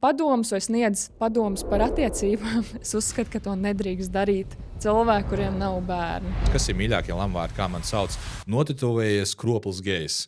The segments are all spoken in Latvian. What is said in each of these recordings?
padomus vai sniedz padomus par attiecībām, es uzskatu, ka to nedrīkst darīt cilvēki, kuriem nav bērni. Kas ir mīļākie lamvārdi, kā man sauc? Notetovējies kroplis gejs.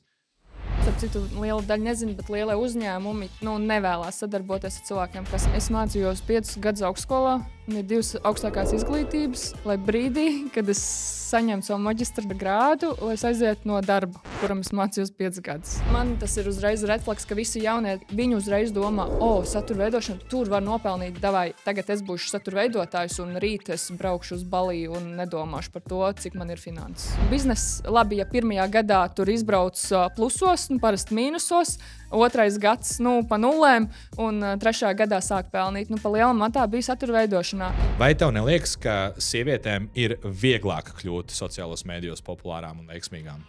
Starp citu, liela daļa nezinu, bet lielie uzņēmumi nevēlas sadarboties ar cilvēkiem, kas es mācījos 5 gadus augstskolā. Un ir 2 augstākās izglītības, lai brīdī, kad es saņemtu savu maģistra grādu, lai es aizietu no darba, kuram es mācījos 5 gadus. Man tas ir uzreiz refleks, ka visi jaunie, viņi uzreiz domā, satura veidošana, tur var nopelnīt, davai, tagad es būšu satura veidotājs un rīt es braukšu uz Baliju un nedomāšu par to, cik man ir finanses. Biznes, labi, ja pirmajā gadā tur izbrauc plusos, parasti mīnusos, 2. gads pa nulēm un 3. gadā sāk pelnīt. Pa lielam matā bija satura veidošanā. Vai tev neliekas, ka sievietēm ir vieglāk kļūt sociālos mēdījos populārām un veiksmīgām?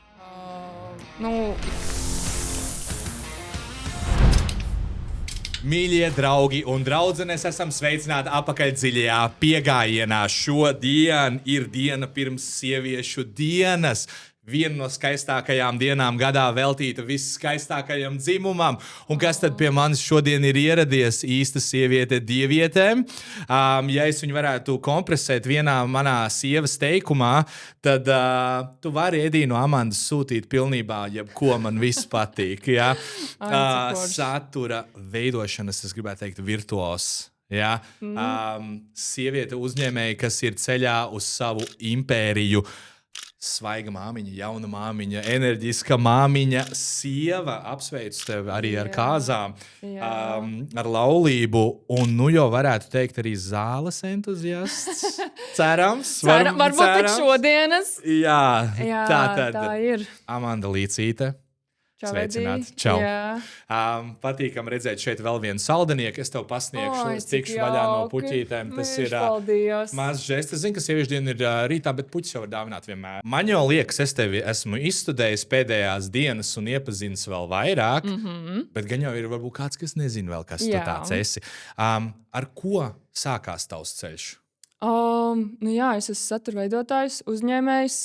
Mīļie draugi un draudzenes, esam sveicināti atpakaļ dziļajā piegājienā. Šodien ir diena pirms sieviešu dienas. Viena no skaistākajām dienām gadā veltīta visskaistākajam dzimumam. Un kas tad pie manis šodien ir ieradies? Īsta sieviete dievietēm. Ja es viņu varētu kompresēt vienā manā sievas teikumā, tad tu vari Edī no Amandas sūtīt pilnībā, jebko man viss patīk. Ja? Satura veidošanas, es gribētu teikt, virtuos. Ja? Sieviete uzņēmēja, kas ir ceļā uz savu impēriju. Svaiga māmiņa, jauna māmiņa, enerģiska māmiņa, sieva, apsveicu tevi arī ar kāzām, ar laulību, un jau varētu teikt arī zāles entuziasts. Cerams. Varbūt pēc šodienas. Jā, tā ir. Amanda Līcīte. Sveicināti. Čau. Patīkam redzēt šeit vēl vienu saldinieku. Es tev pasniegšu, es tikšu vaļā no puķītēm. Tas ir mazs žests. Es zinu, ka sieviešu diena ir rītā, bet puķis jau var dāvināt vienmēr. Man jau liekas, es tevi esmu izstudējis pēdējās dienas un iepazinis vēl vairāk, bet gan jau ir varbūt kāds, kas nezina vēl, kas tu tāds esi. Ar ko sākās tavs ceļš? Es esmu satura veidotājs, uzņēmējs,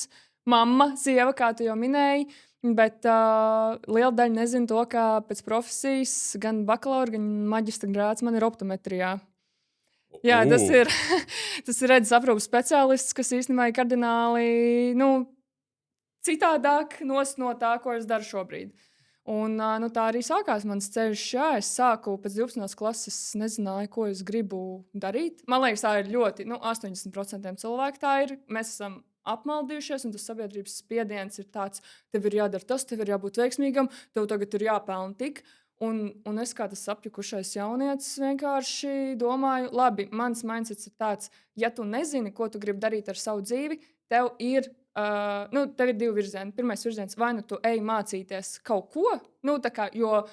mamma, sieva, kā tu jau minēji. Bet liela daļa nezina to, ka pēc profesijas gan bakalaura, gan maģistra grāds man ir optometrijā. Jā, tas ir redzes aprūpes speciālists, kas īstenībā ir kardināli citādāk no tā, ko es daru šobrīd. Un tā arī sākās mans ceļš. Es sāku pēc 12. klases, nezināju, ko es gribu darīt. Man liekas, tā ir ļoti, 80% cilvēku tā ir. Mēs esam apmaldījušies, un tas sabiedrības spiediens ir tāds, tev ir jādara tas, tev ir jābūt veiksmīgam, tev tagad ir jāpelna tik. Un es kā tas apjukušais jaunietis vienkārši domāju, labi, mans mindsets ir tāds, ja tu nezini, ko tu gribi darīt ar savu dzīvi, tev ir 2 virzieni. Pirmais virziens, vai tu ej mācīties kaut ko, jo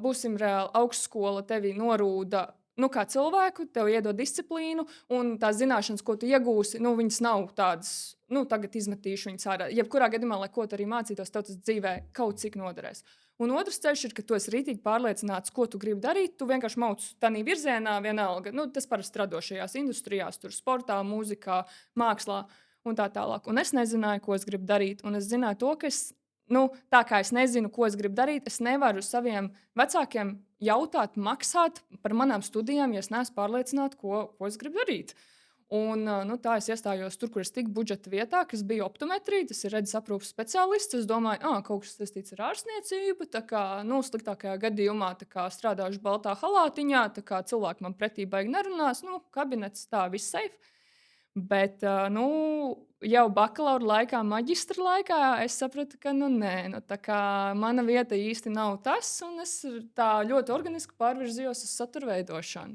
būsim reāli augstskola tevi norūda, kā cilvēku, tev iedod disciplīnu, un tās zināšanas, ko tu iegūsi, viņas nav tādas, tagad izmetīšu viņas ārā. Jebkurā gadījumā, lai ko tu arī mācītos, tev tas dzīvē kaut cik noderēs. Un otrs ceļš ir, ka tu esi rītīgi pārliecināts, ko tu gribi darīt, tu vienkārši mauc tādā virzienā vienalga. Tas parasti radošajās industrijās, tur sportā, mūzikā, mākslā un tā tālāk. Un es nezināju, ko es gribu darīt, un es zināju to, ka tā kā es nezinu, ko es gribu darīt, es nevaru saviem vecākiem jautāt, maksāt par manām studijām, ja es neesmu pārliecināta, ko es gribu darīt. Un tā es iestājos tur, kur es tiku budžeta vietā, kas bija optometrija, tas ir redzes aprūpes speciālists. Es domāju, kaut kas saistīts ar ārstniecību, tā kā, sliktākajā gadījumā tā kā strādāšu baltā halātiņā, tā kā cilvēki man pretī baigi nerunās, kabinets tā viss safe. Bet, jau bakalaura laikā, maģistra laikā, es sapratu, ka nē, tā kā mana vieta īsti nav tas, un es tā ļoti organiski pārvirzījos uz satura veidošanu.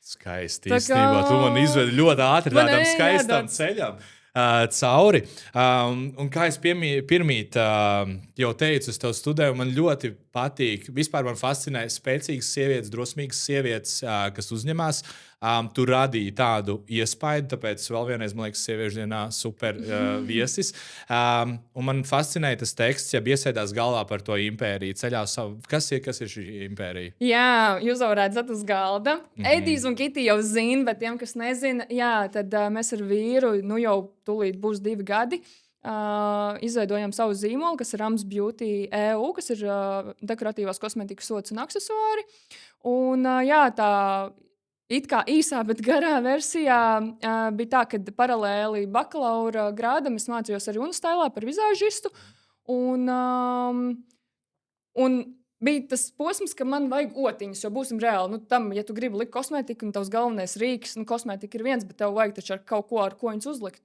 Skaisti īstenībā. Tu man izvedi ļoti ātri tādam skaistam ceļam cauri. Un kā es pirmīt jau teicu, es tev studēju, man ļoti patīk. Vispār man fascinē spēcīgas sievietes, drosmīgas sievietes, kas uzņemās. Tu radīji tādu iespaidu, tāpēc vēl vienreiz, man liekas, sieviešu dienā super viesis. Un man fascinēja tas teksts, ja iesēdās galvā par to impēriju, ceļā savu. Kas ir šī impērija? Jā, jūs jau redzat uz galda. Edijs un Kitī jau zina, bet tiem, kas nezina, tad mēs ar vīru, jau tūlīt būs 2 gadi. izveidojām savu zīmolu, kas ir Rams Beauty EU, kas ir dekoratīvās kosmētikas sots un aksesuāri. Un, tā it kā īsā, bet garā versijā bija tā, ka paralēli bakalaura grādam es mācījos arī Unstailā par vizāžistu. Un bija tas posms, ka man vajag otiņas, jo būsim reāli. Tam, ja tu gribi likt kosmētiku, un tavs galvenais rīks, kosmētika ir viens, bet tev vajag taču ar kaut ko, ar ko viņus uzlikt.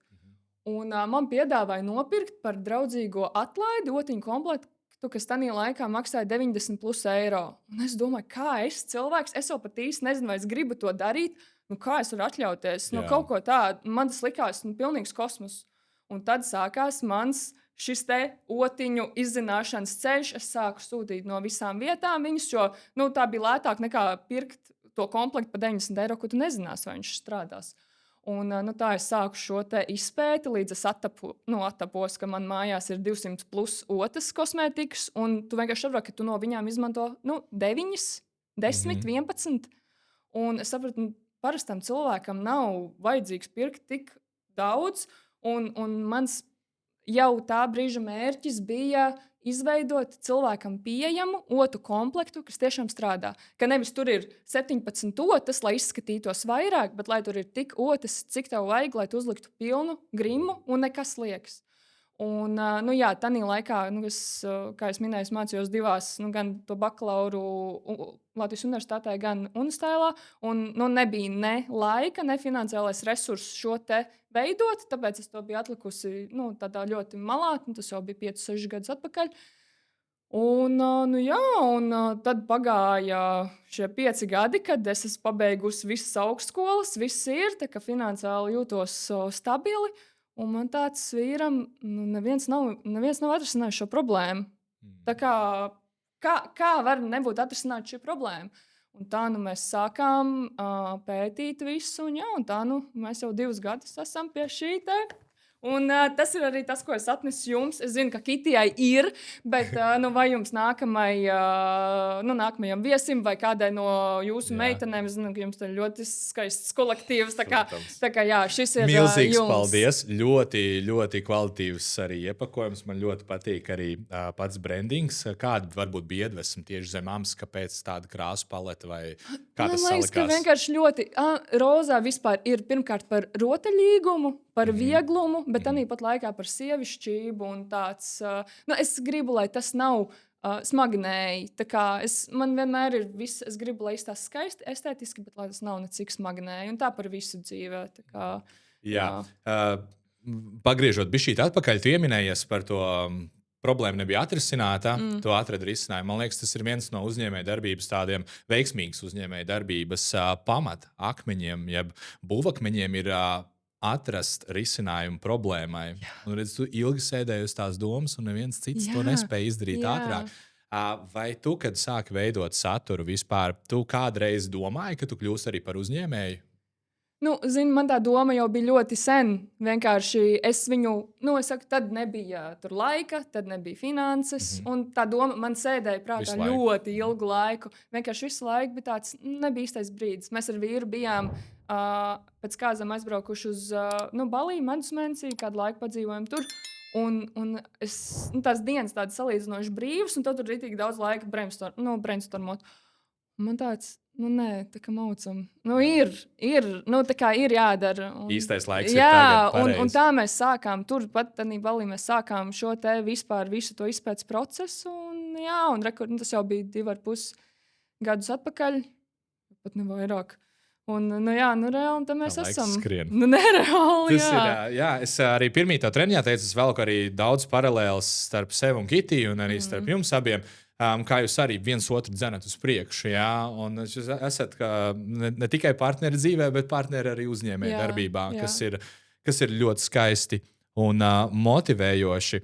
Un man piedāvāja nopirkt par draudzīgo atlaidi otiņu komplektu, kas tajā laikā maksāja 90+ eiro. Un es domāju, kā es cilvēks, es jau pat īsti nezinu, vai es gribu to darīt, kā es varu atļauties kaut ko tādu. Man tas likās pilnīgs kosmos. Un tad sākās mans šis te otiņu izzināšanas ceļš. Es sāku sūtīt no visām vietām viņus, jo tā bija lētāk nekā pirkt to komplektu par 90 eiro, ko tu nezināsi, vai viņš strādās. Un, tā es sāku šo izpēti, līdz es attapos, ka man mājās ir 200+ otras kosmētikas, un tu vienkārši saproti, ka tu no viņām izmanto 9, 10, 11. Un es sapratu, parastam cilvēkam nav vajadzīgs pirkt tik daudz, un mans jau tā brīža mērķis bija izveidot cilvēkam pieejamu otru komplektu, kas tiešām strādā. Ka nevis tur ir 17 otras, lai izskatītos vairāk, bet lai tur ir tik otras, cik tev vajag, lai tu uzliktu pilnu grimu un nekas liekas. Un, tādā laikā, kā es minēju, mācījos divās, gan to bakalauru Latvijas universitātē, gan Unstailā. Un nebija ne laika, ne finansiālais resurss šo te veidot, tāpēc es to biju atlikusi tādā ļoti malā. Tas jau bija 5-6 gadus atpakaļ. Un tad pagāja šie 5 gadi, kad es esmu pabeigusi visas augstskolas, viss ir, tā kā finansiāli jūtos stabili. Un man tāds vīram, neviens nav atrisinājis šo problēmu. Tā kā var nebūt atrisināta šī problēma? Un tā mēs sākām pētīt visu, un tā mēs jau 2 gadus esam pie šī te. Un tas ir arī tas, ko es atnesu jums. Es zinu, ka Kitijai ir, bet vai jums nākamajam viesim vai kādai no jūsu meitenēm, es zinu, ka jums ir ļoti skaists kolektīvs. Tā kā jā, šis ir milzīgs jums. Paldies. Ļoti, ļoti kvalitīvs arī iepakojums. Man ļoti patīk arī pats brandings. Kāda varbūt bija iedvesma tieši zem ams, kāpēc tāda krāsu palete vai kā tas salikās? Man liekas, ka vienkārši ļoti rozā vispār ir pirmkārt par rotaļīgumu, par vieglumu, bet tāpat laikā par sievišķību un tāds. Es gribu, lai tas nav smagnēji. Man vienmēr ir viss, es gribu, lai tas skaisti, estētiski, bet lai tas nav necik smagnēji. Un tā par visu dzīvē. Jā. Pagriežot bišķīt atpakaļ, tu pieminējies par to. Problēma nebija atrisināta, to atrada risinājumu. Man liekas, tas ir viens no uzņēmējdarbības tādiem veiksmīgas uzņēmējdarbības pamata akmeņiem, jeb būvakmeņiem ir atrast risinājumu problēmai. Un redz, tu ilgi sēdēji uz tās domas, un neviens cits to nespēja izdarīt ātrāk. Vai tu, kad sāki veidot saturu vispār, tu kādreiz domāji, ka tu kļūsi arī par uzņēmēju? Man tā doma jau bija ļoti sen. Vienkārši es viņu, es saku, tad nebija tur laika, tad nebija finanses. Un tā doma man sēdēja prātā ļoti ilgu laiku. Vienkārši visu laiku bija tāds, nebija īstais brīdis. Mēs ar vīru bijām pēc kāzām aizbraukuši uz Balī, medus mēnesī, kādu laiku padzīvojam tur. Un es, tās dienas tādas salīdzinoši brīvas, un tad tur ir tik daudz laika brainstormot. Man tāds, nē, tā kā maucam. Ir jādara. Īstais laiks ir tagad, pareizi. Un tā mēs sākām, turpat tādā Balī mēs sākām šo te vispār visu to izpētes procesu. Un tas jau bija 2,5 gadus atpakaļ, pat ne vairāk. Un, reāli, tā mēs esam. Nereāli, es arī pirmie tā treniņā teicu, es velku arī daudz paralēlas starp sevi un Kitiju, un arī starp jums abiem. Kā jūs arī viens otru dzenat uz priekšu. Un jūs esat ne tikai partneri dzīvē, bet partneri arī uzņēmēju darbībā, kas ir ļoti skaisti un motivējoši.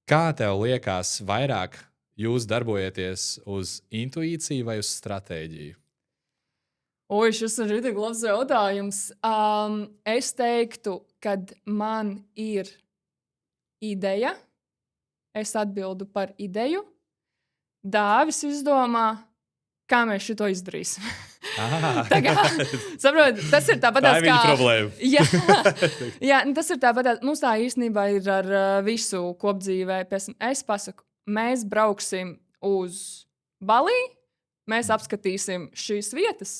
Kā tev liekas, vairāk jūs darbojaties uz intuīciju vai uz stratēģiju? Šis ir ļoti labs jautājums. Es teiktu, kad man ir ideja, es atbildu par ideju. Dāvis izdomā, kā mēs šito izdarīsim. Saprot, tas ir tāpat Tā ir viņa problēma. Jā, tas ir tāpat. Mums tā īstenībā ir ar visu kopdzīvē. Es pasaku, mēs brauksim uz Balī, mēs apskatīsim šīs vietas.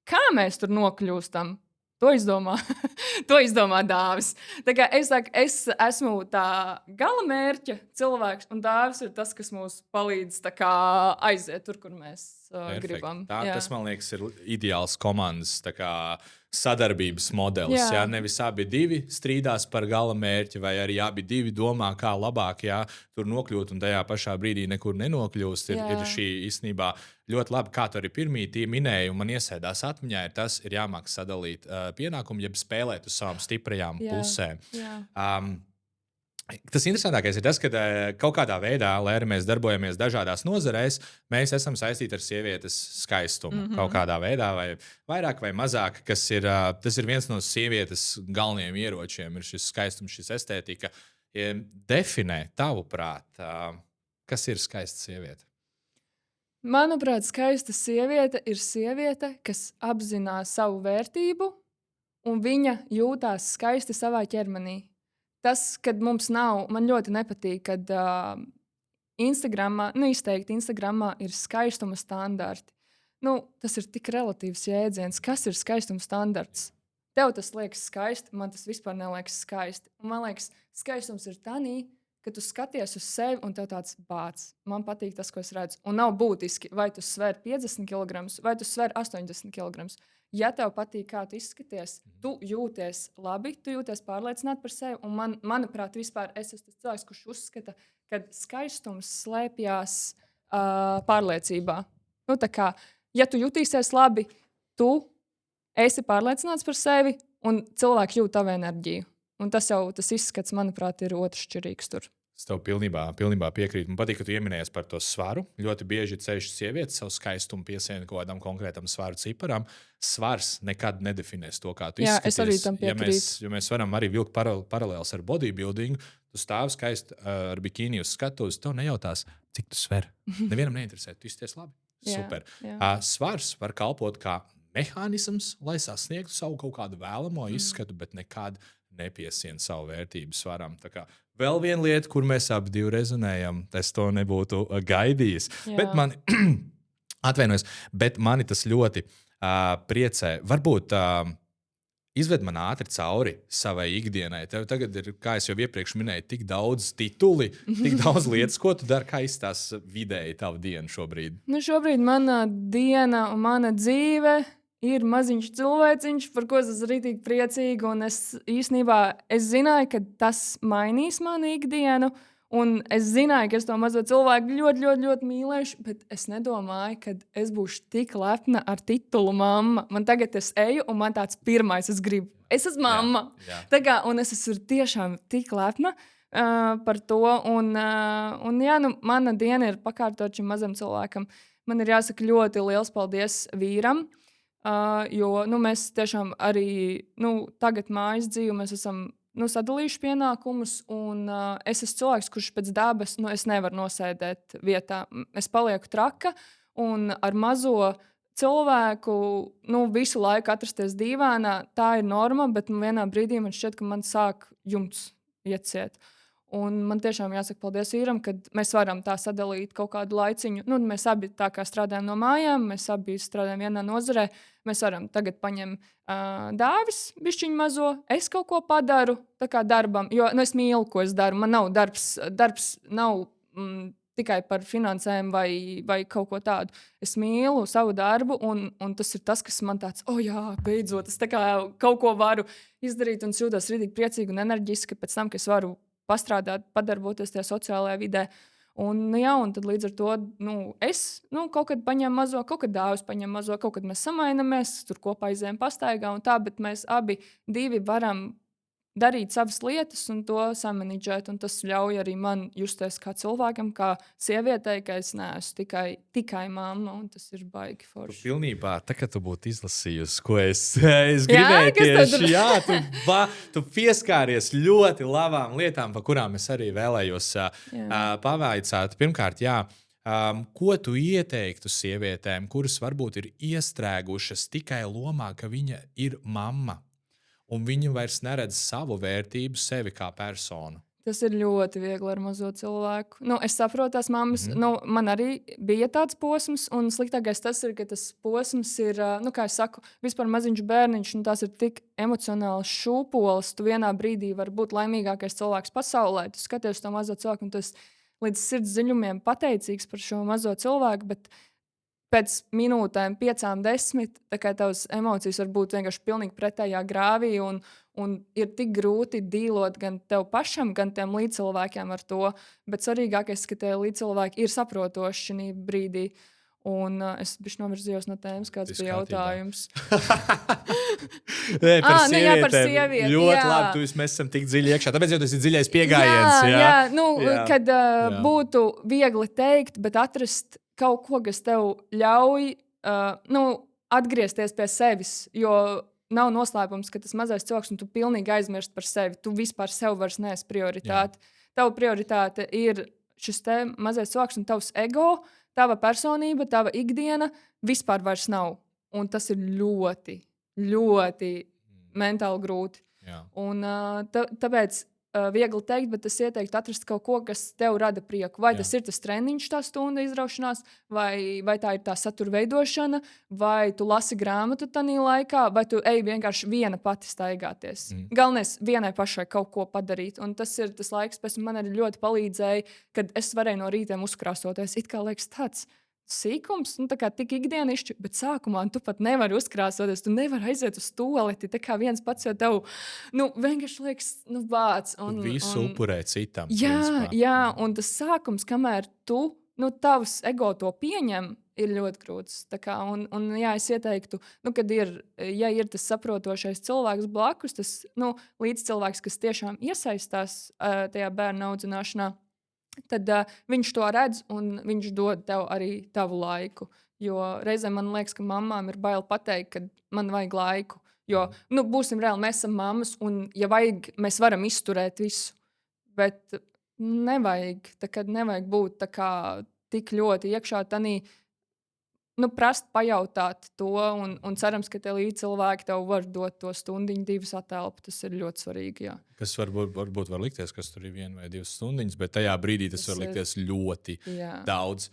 Kā mēs tur nokļūstam? To izdomā Dāvis. Tā kā es saku, es esmu tā gala mērķa cilvēks, un Dāvis ir tas, kas mums palīdz aiziet tur, kur mēs gribam. Tas, man liekas, ir ideāls komandas sadarbības modelis. Jā. Nevis abi divi strīdās par gala mērķi, vai arī abi divi domā, kā labāk tur nokļūt, un tajā pašā brīdī nekur nenokļūst. Ir šī īstenībā ļoti labi, kā tu arī pirmie minēji, un man iesēdās atmiņā, ir jāmāk sadalīt pienākumu, jeb spēlēt uz savām stiprajām pusēm. Tas interesantākais ir tas, ka kaut kādā veidā, lai arī mēs darbojamies dažādās nozarēs, mēs esam saistīti ar sievietes skaistumu. Kaut kādā veidā, vai vairāk vai mazāk, tas ir viens no sievietes galvenajiem ieročiem, ir šis skaistums, šis estētika. Definē, tavuprāt, kas ir skaista sieviete? Manuprāt, skaista sieviete ir sieviete, kas apzinās savu vērtību, un viņa jūtās skaisti savā ķermenī. Tas, kad mums nav, man ļoti nepatīk, kad Instagramā, izteikti Instagramā ir skaistuma standarti. Tas ir tik relatīvs jēdziens. Kas ir skaistuma standarts? Tev tas liekas skaisti, man tas vispār neliekas skaisti. Un man liekas, skaistums ir tanī, ka tu skaties uz sevi un tev tāds bāc. Man patīk tas, ko es redzu. Un nav būtiski, vai tu sver 50 kg vai tu sver 80 kg. Ja tev patīk, kā tu izskaties, tu jūties labi, tu jūties pārliecināti par sevi. Un manuprāt, vispār es esmu tas cilvēks, kurš uzskata, ka skaistums slēpjas pārliecībā. Ja tu jutīsies labi, tu esi pārliecināts par sevi, un cilvēki jūt tavu enerģiju. Un tas izskats, manuprāt, ir otršķirīgs tur. Es tev pilnībā piekrītu. Man patīk, ka tu pieminējies par to svaru. Ļoti bieži ceļš sievietes savu skaistumu piesiena kaut kādam konkrētam svaru ciparam. Svars nekad nedefinēs to, kā tu izskaties. Jā, es arī tam piekrītu. Ja mēs varam arī vilkt paralēlus ar bodybuildingu, tu stāvi skaisti ar bikīni uz skatuves, tev nejautās, cik tu sver. Nevienam neinteresē, tu izties labi. Super. Svars var kalpot kā mehānisms, lai sasniegtu savu kaut kādu vēlamo izskatu, bet nekad nepiesiena savu vērtību svaram. Tā kā vēl viena lieta, kur mēs abi divi rezonējam, es to nebūtu gaidījis. Bet mani tas ļoti priecē. Varbūt izved man ātri cauri savai ikdienai. Tev tagad ir, kā es jau iepriekš minēju, tik daudz tituli, tik daudz lietas, ko tu dari, kā izstās vidēji tavu dienu šobrīd? Šobrīd mana diena un mana dzīve ir maziņš cilvēciņš, par ko es esmu rītīgi priecīga. Un es zināju, ka tas mainīs manu ikdienu. Un es zināju, ka es to mazo cilvēku ļoti, ļoti, ļoti mīlēšu. Bet es nedomāju, ka es būšu tik lepna ar titulu mamma. Man tagad es eju, un man tāds pirmais es gribu. Es esmu mamma. Un es esmu tiešām tik lepna par to. Mana diena ir pakārtot šim mazam cilvēkam. Man ir jāsaka ļoti liels paldies vīram. Jo mēs tiešām arī tagad mājas dzīvi mēs esam sadalījuši pienākumus, un es esmu cilvēks, kurš pēc dabas es nevaru nosēdēt vietā. Es palieku traka, un ar mazo cilvēku visu laiku atrasties dīvainā, tā ir norma, bet vienā brīdī man šķiet, ka man sāk jumts ieciet. Un man tiešām jāsaka paldies vīram, ka mēs varam tā sadalīt kaut kādu laiciņu. Mēs abi tā kā strādājam no mājām, mēs abi strādājam vienā nozarē. Mēs varam tagad paņemt Dāvis bišķiņu mazo, es kaut ko padaru tā kā darbam, jo es mīlu, ko es daru. Man nav darbs nav tikai par finansēm vai kaut ko tādu. Es mīlu savu darbu, un tas ir tas, kas man tāds, jā, beidzot, es tā kā kaut ko varu izdarīt, un es jūtos rītīgi priecīgi un enerģiski pēc tam, ka es varu pastrādāt, padarboties tajā sociālajā vidē. Un tad līdz ar to es kaut kad paņēmu mazo, kaut kad Dāvis paņem mazo, kaut kad mēs samainamies, tur kopā aizējām pastaigā un tā, bet mēs abi divi varam darīt savas lietas un to samanidžēt. Un tas ļauj arī man justies kā cilvēkam, kā sievietei, ka es neesmu tikai mamma, un tas ir baigi forši. Pilnībā, tā kā tu būtu izlasījusi, ko es gribēju tieši. Tu pieskāries ļoti labām lietām, par kurām es arī vēlējos pavaicāt. Pirmkārt, Ko tu ieteiktu sievietēm, kuras varbūt ir iestrēgušas tikai lomā, ka viņa ir mamma, un viņa vairs neredz savu vērtību sevi kā personu? Tas ir ļoti viegli ar mazo cilvēku. Es saprotu, tās mammas, man arī bija tāds posms, un sliktākais tas ir, ka tas posms ir, kā es saku, vispār maziņš bērniņš, un tās ir tik emocionāls šūpoles. Tu vienā brīdī vari būt laimīgākais cilvēks pasaulē. Tu skaties to mazo cilvēku, un tu esi līdz sirds dziļumiem pateicīgs par šo mazo cilvēku, bet pēc minūtēm, 5, 10, tā kā tavas emocijas var būt vienkārši pilnīgi pretējā grāvī, un ir tik grūti dīlot gan tev pašam, gan tiem līdzcilvēkiem ar to. Bet svarīgākais, ka tie līdzcilvēki ir saprotoši šī brīdī. Un es bišķi novirzījos no tēmas, kāds bija jautājums. Nē, par sievietēm. Par sievieti. Ļoti labi, mēs esam tik dziļi iekšā. Tāpēc jau tas ir dziļais piegājiens. Kad būtu viegli teikt, bet atrast kaut ko, kas tev ļauj atgriezties pie sevis. Jo nav noslēpums, ka tas mazais cilvēks, un tu pilnīgi aizmirsti par sevi. Tu vispār sev vairs neesi prioritāte. Tava prioritāte ir šis te mazais cilvēks un tavs ego. Tava personība, tava ikdiena vispār vairs nav. Un tas ir ļoti, ļoti mentāli grūti. Un, tāpēc viegli teikt, bet es ieteiktu atrast kaut ko, kas tev rada prieku. Vai tas ir tas treniņš, tā stunda izraušanās, vai tā ir tā satura veidošana, vai tu lasi grāmatu tajā laikā, vai tu ej vienkārši viena pati staigāties. Galvenais vienai pašai kaut ko padarīt. Un tas ir tas laiks, kas man arī ļoti palīdzēja, kad es varēju no rītiem uzkrāsoties. It kā liekas tāds sīkums, tā kā tik ikdienišķi, bet sākumā tu pat nevari uzkrāsoties, tu nevari aiziet uz tualeti, tā kā viens pats jau tev, vienkārši liekas, vāc. Visu upurē citam. Jā, un tas sākums, kamēr tu, tavs ego to pieņem, ir ļoti grūts. Es ieteiktu, kad ir tas saprotošais cilvēks blakus, tas līdzcilvēks, kas tiešām iesaistās tajā bērnu audzināšanā, tad viņš to redz un viņš dod tev arī tavu laiku. Jo reizēm man liekas, ka mamām ir bail pateikt, ka man vajag laiku. Jo, būsim reāli, mēs esam mammas, un, ja vajag, mēs varam izturēt visu. Bet nevajag būt tik ļoti iekšā tanī, prast pajautāt to, un cerams, ka tie līdzcilvēki tev var dot to stundiņu, 2 atelpu. Tas ir ļoti svarīgi. Jā. Kas varbūt var likties, kas tur ir 1 vai 2 stundiņas, bet tajā brīdī tas var likties ļoti daudz.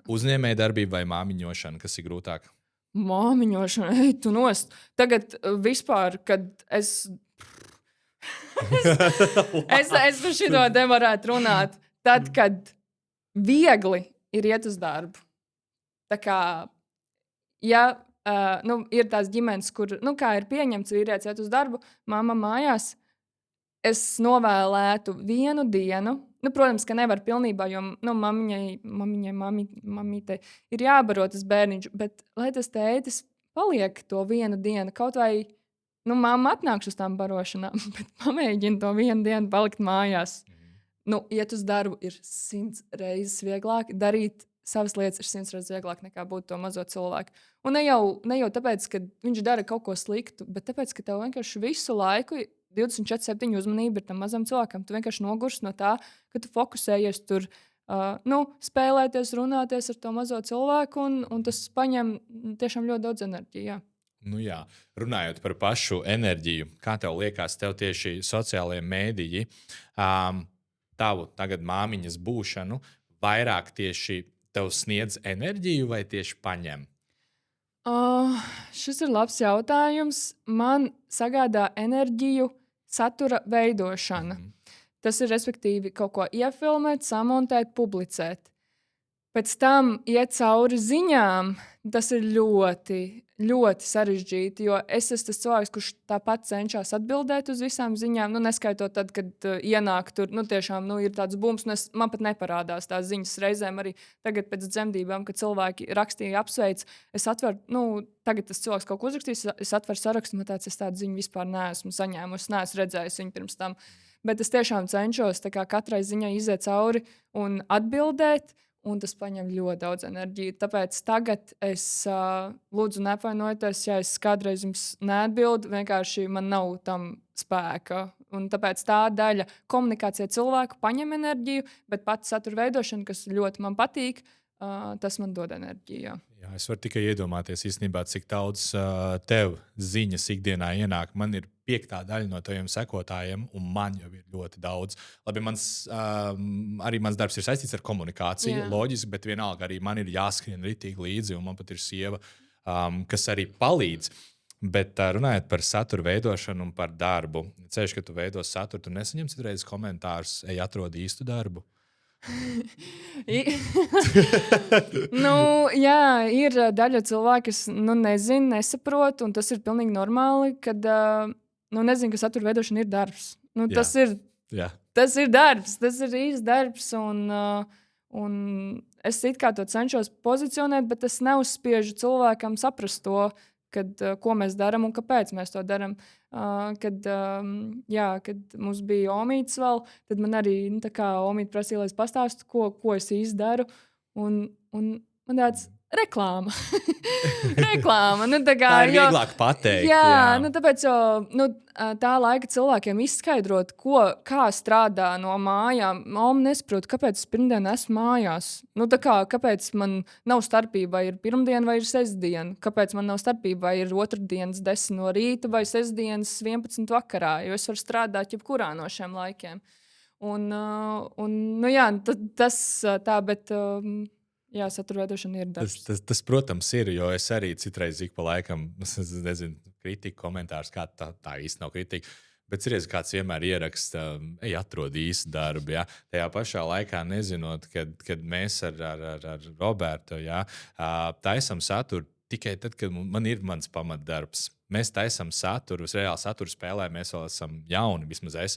Uzņēmējdarbība vai māmiņošana, kas ir grūtāk? Māmiņošana, ej, tu nost. Tagad vispār, kad es par šito te varētu runāt, tad, kad viegli ir iet uz darbu. Tā kā, ir tās ģimenes, kur, kā ir pieņemts vīrietis iet uz darbu, mamma mājās, es novēlētu 1 dienu. Protams, ka nevar pilnībā, jo mamītei ir jābaro tas bērniņš, bet lai tas tētis paliek to 1 dienu, kaut vai, mamma atnāks uz tām barošanām, bet pamēģina to 1 dienu palikt mājās. Iet uz darbu ir 100 reizes vieglāk, darīt savas lietas ir 100 reizes vieglāk nekā būt to mazo cilvēku. Un ne jau tāpēc, ka viņš dara kaut ko sliktu, bet tāpēc, ka tev vienkārši visu laiku 24/7 uzmanība ir tam mazam cilvēkam. Tu vienkārši nogursi no tā, ka tu fokusējies tur, spēlēties, runāties ar to mazo cilvēku, un tas paņem tiešām ļoti daudz enerģiju. Runājot par pašu enerģiju, kā tev liekas, tev tieši sociālajie mēdīji, tavu tagad māmiņas būšanu, vairāk tieši tev sniedz enerģiju vai tieši paņem? Šis ir labs jautājums. Man sagādā enerģiju satura veidošana. Tas ir, respektīvi, kaut ko iefilmēt, samontēt, publicēt. Pēc tam iet cauri ziņām, tas ir ļoti, ļoti sarežģīti, jo es esmu tas cilvēks, kurš tāpat cenšas atbildēt uz visām ziņām, neskaitot tad, kad ienāk tur, tiešām ir tāds bums, un man pat neparādās tās ziņas reizēm arī tagad pēc dzemdībām, kad cilvēki rakstīja apsveic, es atveru, tagad tas cilvēks kaut ko uzrakstīs, es atveru sarakstu, man tāds, es tādu ziņu vispār neesmu saņēmusi, neesmu redzējusi viņu pirms tam, bet es tiešām cenšos katrai ziņai iziet cauri un atbildēt. Un tas paņem ļoti daudz enerģiju. Tāpēc tagad es lūdzu neapvainojieties, ja es kādreiz jums neatbildu. Vienkārši man nav tam spēka. Un tāpēc tā daļa komunikācija cilvēku paņem enerģiju, bet pati satura veidošana, kas ļoti man patīk, tas man dod enerģiju. Jā. Jā, es varu tikai iedomāties, īstenībā, cik daudz tev ziņas ikdienā ienāk. Man ir 5. daļa no taviem sekotājiem, un man jau ir ļoti daudz. Labi, arī mans darbs ir saistīts ar komunikāciju, loģiski, bet vienalga arī man ir jāskrien ritīgi līdzi, un man pat ir sieva, kas arī palīdz. Bet runājot par satura veidošanu un par darbu, ceļš, ka tu veido saturu, tu nesaņem citreiz komentārus, ej atrod īstu darbu. Jā, ir daļa cilvēku, kas nezina, nesaprot, un tas ir pilnīgi normāli, kad nezinu, ka satura veidošana ir darbs. Tas ir darbs, tas ir īsts darbs, un es it kā to cenšos pozicionēt, bet es neuzspiežu cilvēkam saprast to, ko mēs darām un kāpēc mēs to darām. Kad mums bija Omīts vēl, tad man arī Omīte prasīja, lai es pastāstu, ko es izdaru. Un man tāds reklāma. Reklāma. Tā ir vieglāk pateikt. Jā. Tāpēc tā laika cilvēkiem izskaidrot, kā strādā no mājām. Nesaprotu, kāpēc es pirmdien esmu mājās. Kāpēc man nav starpība, vai ir pirmdiena vai ir sestdiena? Kāpēc man nav starpība, vai ir otrdienas 10 no rīta vai sestdienas 11 vakarā? Jo es varu strādāt jebkurā no šiem laikiem. Tas tā, bet... Jā, satura veidošana ir darbs. Tas, protams, ir, jo es arī citreiz ik pa laikam, nezinu, kritiku komentārus, kā tā īsti nav kritika, bet citreiz kāds vienmēr ieraksta, atrod īstu darbu, jā. Tajā pašā laikā nezinot, kad mēs ar Robertu, jā, taisam saturu tikai tad, kad man ir mans pamatdarbs. Mēs taisam saturu, reāli saturu spēlē, mēs vēl esam jauni, vismaz es.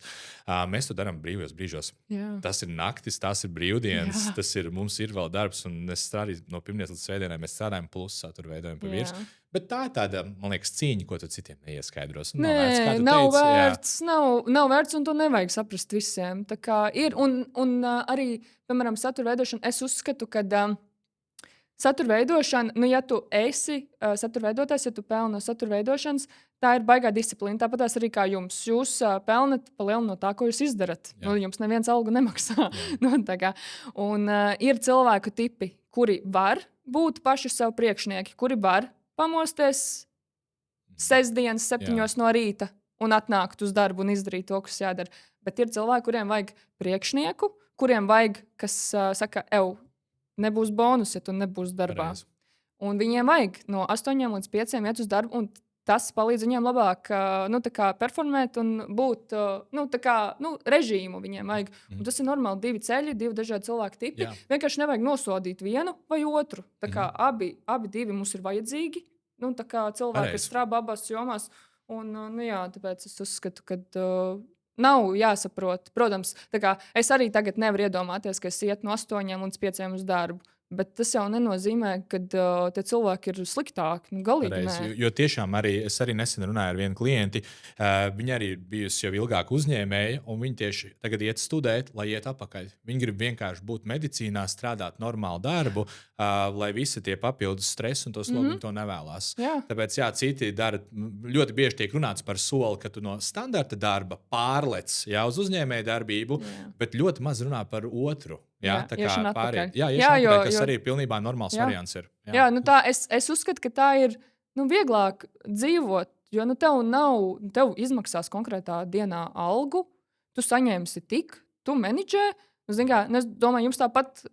Mēs to darām brīvajos brīžos. Jā. Tas ir naktis, tas ir brīvdienas, mums ir vēl darbs, un es strādāju no pirmdienas līdz svētdienai, mēs strādājam plus saturu veidojam pa virs. Bet tā ir tāda, man liekas, cīņa, ko tu citiem neieskaidros. Nav vērts, un to nevajag saprast visiem. Tā kā ir, un arī, piemēram, satura veidošana, es uzskatu, ka satura veidošana, ja tu esi satura veidotājs, ja tu pelni no satura veidošanas, tā ir baigā disciplīna. Tāpat arī kā jums. Jūs pelnat pa lielu no tā, ko jūs izdarat. Jums neviens algu nemaksā. Un ir cilvēku tipi, kuri var būt paši sev priekšnieki, kuri var pamosties sestdienas 7 no rīta un atnākt uz darbu un izdarīt to, kas jādara. Bet ir cilvēki, kuriem vajag priekšnieku, kuriem vajag, kas saka, nebūs bonus, ja tu nebūsi darbā. Pareiz. Un viņiem vajag no 8 līdz 5 iet uz darbu, un tas palīdz viņiem labāk performēt un būt režīmu viņiem vajag. Un tas ir normāli 2 ceļi, 2 dažādi cilvēku tipi. Jā. Vienkārši nevajag nosodīt vienu vai otru. Abi 2 mums ir vajadzīgi. Cilvēki, kas strādā abās jomās. Un, tāpēc es uzskatu, ka nav jāsaprot. Protams, es arī tagad nevaru iedomāties, ka es iet no 8 līdz 5 uz darbu. Bet tas jau nenozīmē, ka tie cilvēki ir sliktāki. Galīgi nē. Jo tiešām es arī nesen runāju ar vienu klienti. Viņa arī ir bijusi jau ilgāk uzņēmēja, un viņa tieši tagad iet studēt, lai iet atpakaļ. Viņa grib vienkārši būt medicīnā, strādāt normālu darbu, lai visi tie papildus stresu un to slogu viņi to nevēlas. Jā. Tāpēc, citi dara, ļoti bieži tiek runāts par soli, ka tu no standarta darba pārlec uz uzņēmēju darbību, bet ļoti maz runā par otru. Tā kā pārējie. Kas arī pilnībā normāls variants ir. Es uzskatu, ka tā ir vieglāk dzīvot, jo tev izmaksās konkrētā dienā algu, tu saņemsi tik, tu menedžē. Es domāju, jums tāpat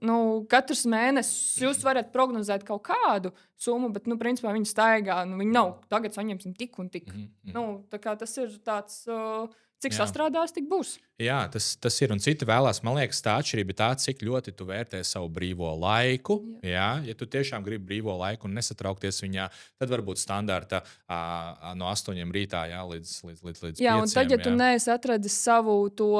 katrs mēnesis jūs varat prognozēt kaut kādu summu, bet principā viņi staigā. Viņi nav tagad saņemsim tik un tik. Tā kā tas ir tāds... Cik sastrādās, tik būs. Jā, tas ir. Un citi vēlās, man liekas, tā atšķirība ir tā, cik ļoti tu vērtē savu brīvo laiku. Ja tu tiešām gribi brīvo laiku un nesatraukties viņā, tad varbūt standarta no 8 rītā līdz 5. Jā, un tad, ja tu neesi atradis savu to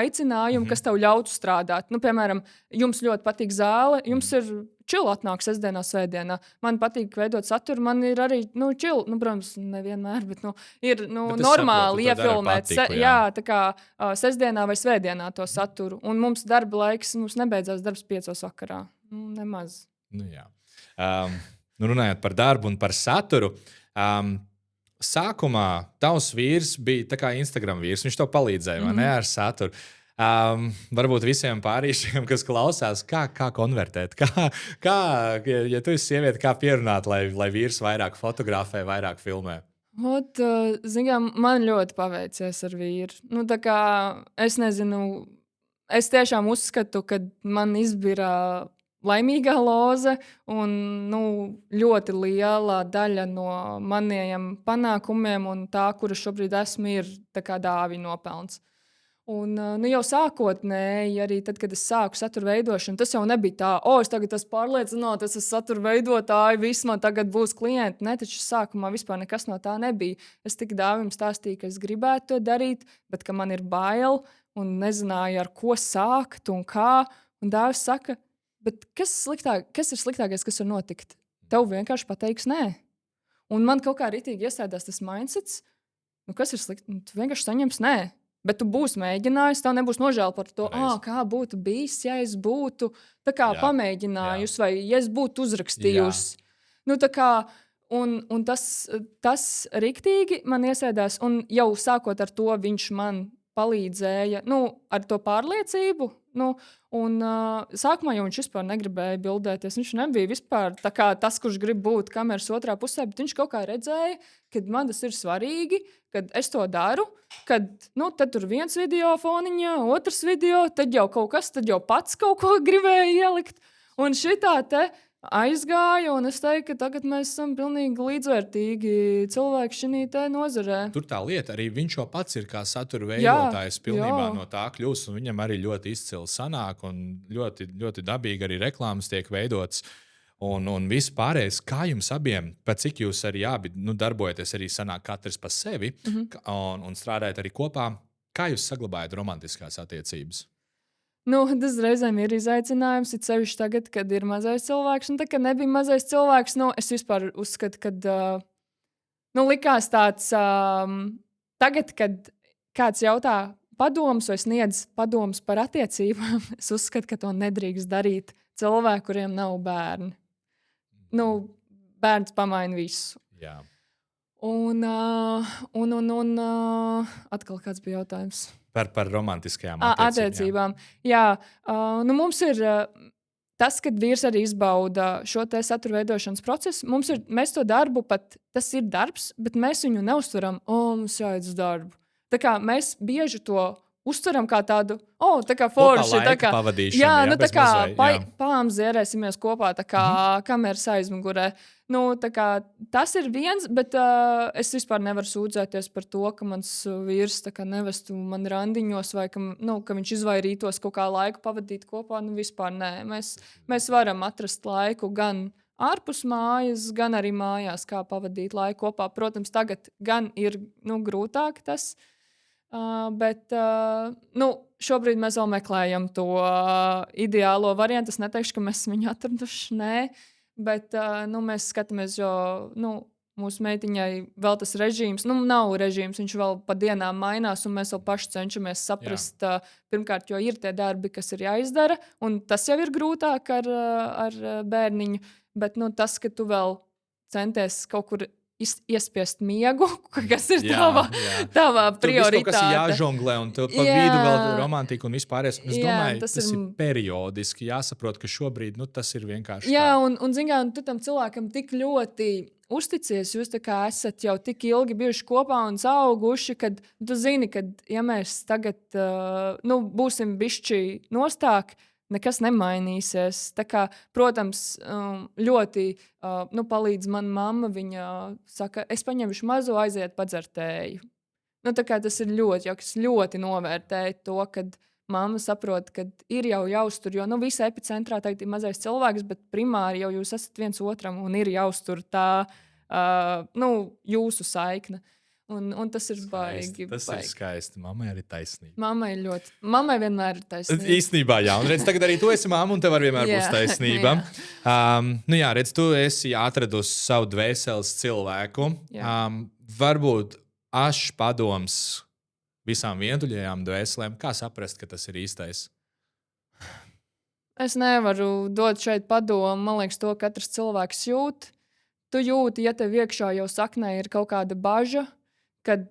aicinājumu, kas tev ļautu strādāt. Piemēram, jums ļoti patīk zāle, jums ir čili atnāk sestdienā, svētdienā. Man patīk veidot saturu, man ir arī čili. Protams, nevienmēr, bet ir normāli iefilmēt. Tā kā sestdienā vai svētdienā to saturu. Un mums darba laiks, mums nebeidzās darbs 5 vakarā. Nemaz. Runājot par darbu un par saturu, sākumā tavs vīrs bija tā kā Instagram vīrs. Viņš tev palīdzēja ar saturu. Varbūt visiem pārīšiem, kas klausās, kā konvertēt, ja tu esi sieviete, kā pierunāt, lai vīrs vairāk fotografē, vairāk filmē. Zinām, man ļoti paveicies ar vīru. Nu, tā kā es nezinu, es tiešām uzskatu, ka man izbira laimīgā loze, un ļoti liela daļa no maniem panākumiem un tā, kura šobrīd esmu, ir dāvī nopelns. Un, jau sākotnēji, arī tad, kad es sāku satura veidošanu, tas jau nebija tā, es tagad esmu pārliecināta, es esmu satura veidotāja, viss man tagad būs klienti. Ne, taču sākumā vispār nekas no tā nebija. Es tikai dāvim stāstīju, ka es gribētu to darīt, bet ka man ir bail un nezināju, ar ko sākt un kā. Un dāvis saka, bet kas ir sliktākais, kas var notikt? Tev vienkārši pateiks nē. Un man kaut kā ritīgi iesēdās tas mindsets, kas ir slikti? Tu vienkārši saņems nē. Bet tu būsi mēģinājis, tev nebūs nožēla par to, kā būtu bijis, ja es būtu pamēģinājusi, vai ja es būtu uzrakstījusi. Un tas riktīgi man iesēdās, un jau sākot ar to, viņš man palīdzēja ar to pārliecību. Sākumā jau viņš vispār negribēja bildēties. Viņš nebija vispār tas, kurš grib būt kameras otrā pusē, bet viņš kaut kā redzēja, ka man tas ir svarīgi, kad es to daru. Kad tad tur viens video foniņā, otrs video, tad jau kaut kas, tad jau pats kaut ko gribēja ielikt. Un šitā te aizgāja, un es teiktu, ka tagad mēs esam pilnīgi līdzvērtīgi cilvēki šajā nozarē. Tur tā lieta, arī viņš jau pats ir kā satura veidotājs, pilnībā no tā kļūst, un viņam arī ļoti izcili sanāk, un ļoti, ļoti dabīgi arī reklāmas tiek veidotas. Un viss pārējais, kā jums abiem, pēc cik jūs arī abi darbojaties, arī sanāk katrs pa sevi un strādājat arī kopā, kā jūs saglabājat romantiskās attiecības? Tas reizēm ir izaicinājums, it sevišķi tagad, kad ir mazais cilvēks. Un tad, kad nebija mazais cilvēks, es vispār uzskatu, ka likās tāds, tagad, kad kāds jautā padomus vai sniedz padomus par attiecībām, es uzskatu, ka to nedrīkst darīt cilvēki, kuriem nav bērni. Bērns pamaina visu. Jā. Un atkal kāds bija jautājums? Par romantiskajām attiecībām. Jā, mums ir tas, kad vīrs arī izbauda šo satura veidošanas procesu. Mēs to darbu tas ir darbs, bet mēs viņu neuztveram, mums jāiet uz darbu. Tā kā mēs bieži to uztveram kā tādu, tā kā forši, tā kā pavadīšana. Tā kā pāmzierēsimies kopā, tā kā kameras aizmugurē. Tas ir viens, bet es vispār nevaru sūdzēties par to, ka mans vīrs nevestu mani randiņos vai ka viņš izvairītos kaut kā laiku pavadīt kopā. Vispār nē. Mēs varam atrast laiku gan ārpus mājas, gan arī mājās, kā pavadīt laiku kopā. Protams, tagad gan ir grūtāk tas. Bet šobrīd mēs vēl meklējam to ideālo variantu. Es neteikšu, ka mēs viņu atraduši, nē, bet mēs skatāmies, jo mūsu meitiņai vēl tas režīms, nav režīms, viņš vēl pa dienām mainās, un mēs vēl paši cenšamies saprast, pirmkārt, jo ir tie darbi, kas ir jāizdara, un tas jau ir grūtāk ar bērniņu, bet tas, ka tu vēl centies kaut kur iespiest miegu, kas ir tava prioritāte. Tur kas ir jāžonglē, un pa vidu vēl romantika un vispārējais. Es domāju, tas ir periodiski jāsaprot, ka šobrīd tas ir vienkārši tā. Un tu tam cilvēkam tik ļoti uzticies, jūs esat jau tik ilgi bijuši kopā un auguši, kad tu zini, ka ja mēs tagad būsim bišķi nostāk, nekas nemainīsies. Protams, ļoti palīdz mana mamma. Viņa saka, es paņemšu mazo, aiziet padzertēju. Tas ir ļoti jauks. Es ļoti novērtēju to, kad mamma saprot, ka ir jau jāuztur, jo visa epicentrā tagad ir mazais cilvēks, bet primāri jau jūs esat viens otram un ir jāuztur tā jūsu saikne. Un tas ir baigi. Tas ir skaisti. Mammai arī taisnība. Mammai vienmēr ir taisnība. Īstenībā, jā. Un redz, tagad arī tu esi mamma, un tev arī vienmēr būs taisnība. Redz, tu esi atradusi savu dvēseles cilvēku. Varbūt ašs padoms visām vientuļajām dvēselēm. Kā saprast, ka tas ir īstais? Es nevaru dot šeit padomu. Man liekas, to katrs cilvēks jūt. Tu jūti, ja tev iekšā jau saknē ir kaut kāda baža, kad,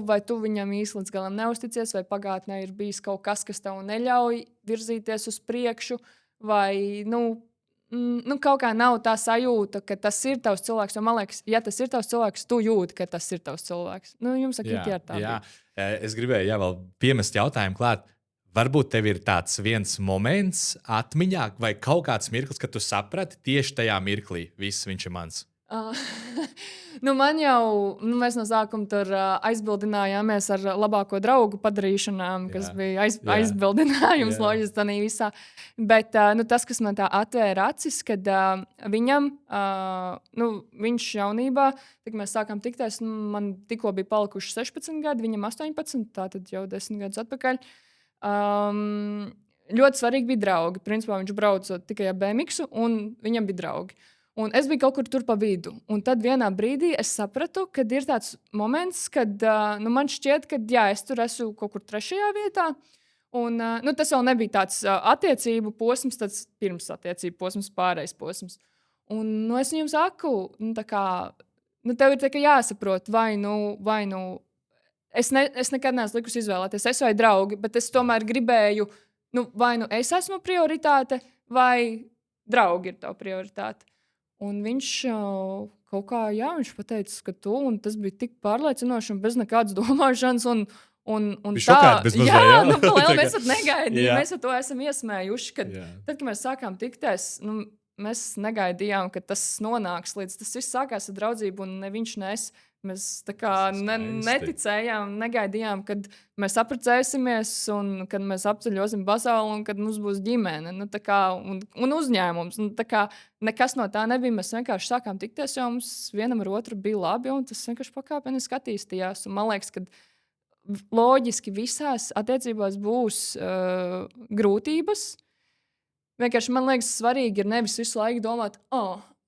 vai tu viņam īsti līdz galam neusticies, vai pagātnē ir bijis kaut kas, kas tev neļauj virzīties uz priekšu, vai, kaut kā nav tā sajūta, ka tas ir tavs cilvēks. Jo, man liekas, ja tas ir tavs cilvēks, tu jūti, ka tas ir tavs cilvēks. Jums ir tā. Jā. Es gribēju vēl piemest jautājumu klāt. Varbūt tev ir tāds viens moments atmiņā vai kaut kāds mirklis, kad tu saprati tieši tajā mirklī, viss viņš ir mans. Man jau, mēs no sākuma tur aizbildinājāmies ar labāko draugu padarīšanām, kas bija aizbildinājums loģiski tādā visā. Bet tas, kas man tā atvēra acis, kad viņam, viņš jaunībā, kad mēs sākām tikties, man tikko bija palikuši 16 gadi, viņam 18, tātad jau 10 gadus atpakaļ. Ļoti svarīgi bija draugi. Principā viņš brauca tikai ar BMX, un viņam bija draugi. Un es biju kaut kur tur pa vidu. Un tad vienā brīdī es sapratu, ka ir tāds moments, kad man šķiet, ka es tur esmu kaut kur 3. vietā. Un, tas jau nebija tāds attiecību posms, tāds pirms attiecību posms, pārējais posms. Un es viņam saku, tev ir jāsaprot, vai nu es nekad neesmu likusi izvēlēties, es vai draugi, bet es tomēr gribēju, vai es esmu prioritāte, vai draugi ir tava prioritāte. Un viņš kaut kā, viņš pateica, ka tu, un tas bija tik pārliecinoši un bez nekādas domāšanas, un tā, mēs pat negaidījām, mēs ar to esam iesmējuši, kad tad, kad mēs sākām tikties, mēs negaidījām, ka tas nonāks līdz, tas viss sākās ar draudzību, un ne viņš, ne es. Mēs tā kā neticējām, negaidījām, kad mēs apprecēsimies, un kad mēs apceļosim pasauli, un kad mums būs ģimene. Un uzņēmums. Nekas no tā nebija. Mēs vienkārši sākām tikties, jo mums vienam ar otru bija labi, un tas vienkārši pakāpeniski attīstījās. Un man liekas, ka loģiski visās attiecībās būs grūtības. Vienkārši man liekas, svarīgi ir nevis visu laiku domāt,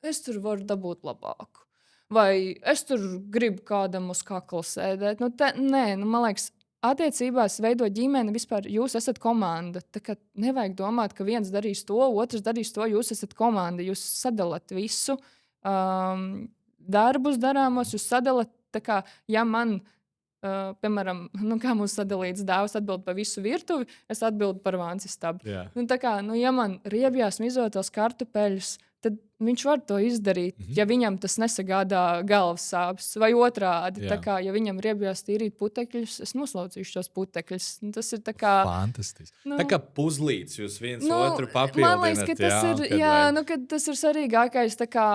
es tur varu dabūt labāku. Vai es tur gribu kādam uz kakla sēdēt. Man liekas, attiecībās veidot ģimeni vispār jūs esat komanda. Tā kā nevajag domāt, ka viens darīs to, otrs darīs to. Jūs esat komanda, jūs sadalat visu. Darbus darāmos, jūs sadalat, tā kā, ja man, piemēram, kā mums sadalīts dēvs atbild par visu virtuvi, es atbildu par vāncistabu. Yeah. Ja man riebjās mizotos kartupeļus, tad viņš var to izdarīt, ja viņam tas nesagādā galvas sāpes. Vai otrādi, ja viņam riebjās tīrīt putekļus, es noslaucīšu šos putekļus. Tas ir tā kā... Fantastiski. Tā kā puzlīts, jūs viens otru papildināt. Man liekas, ka tas ir svarīgākais, tā kā,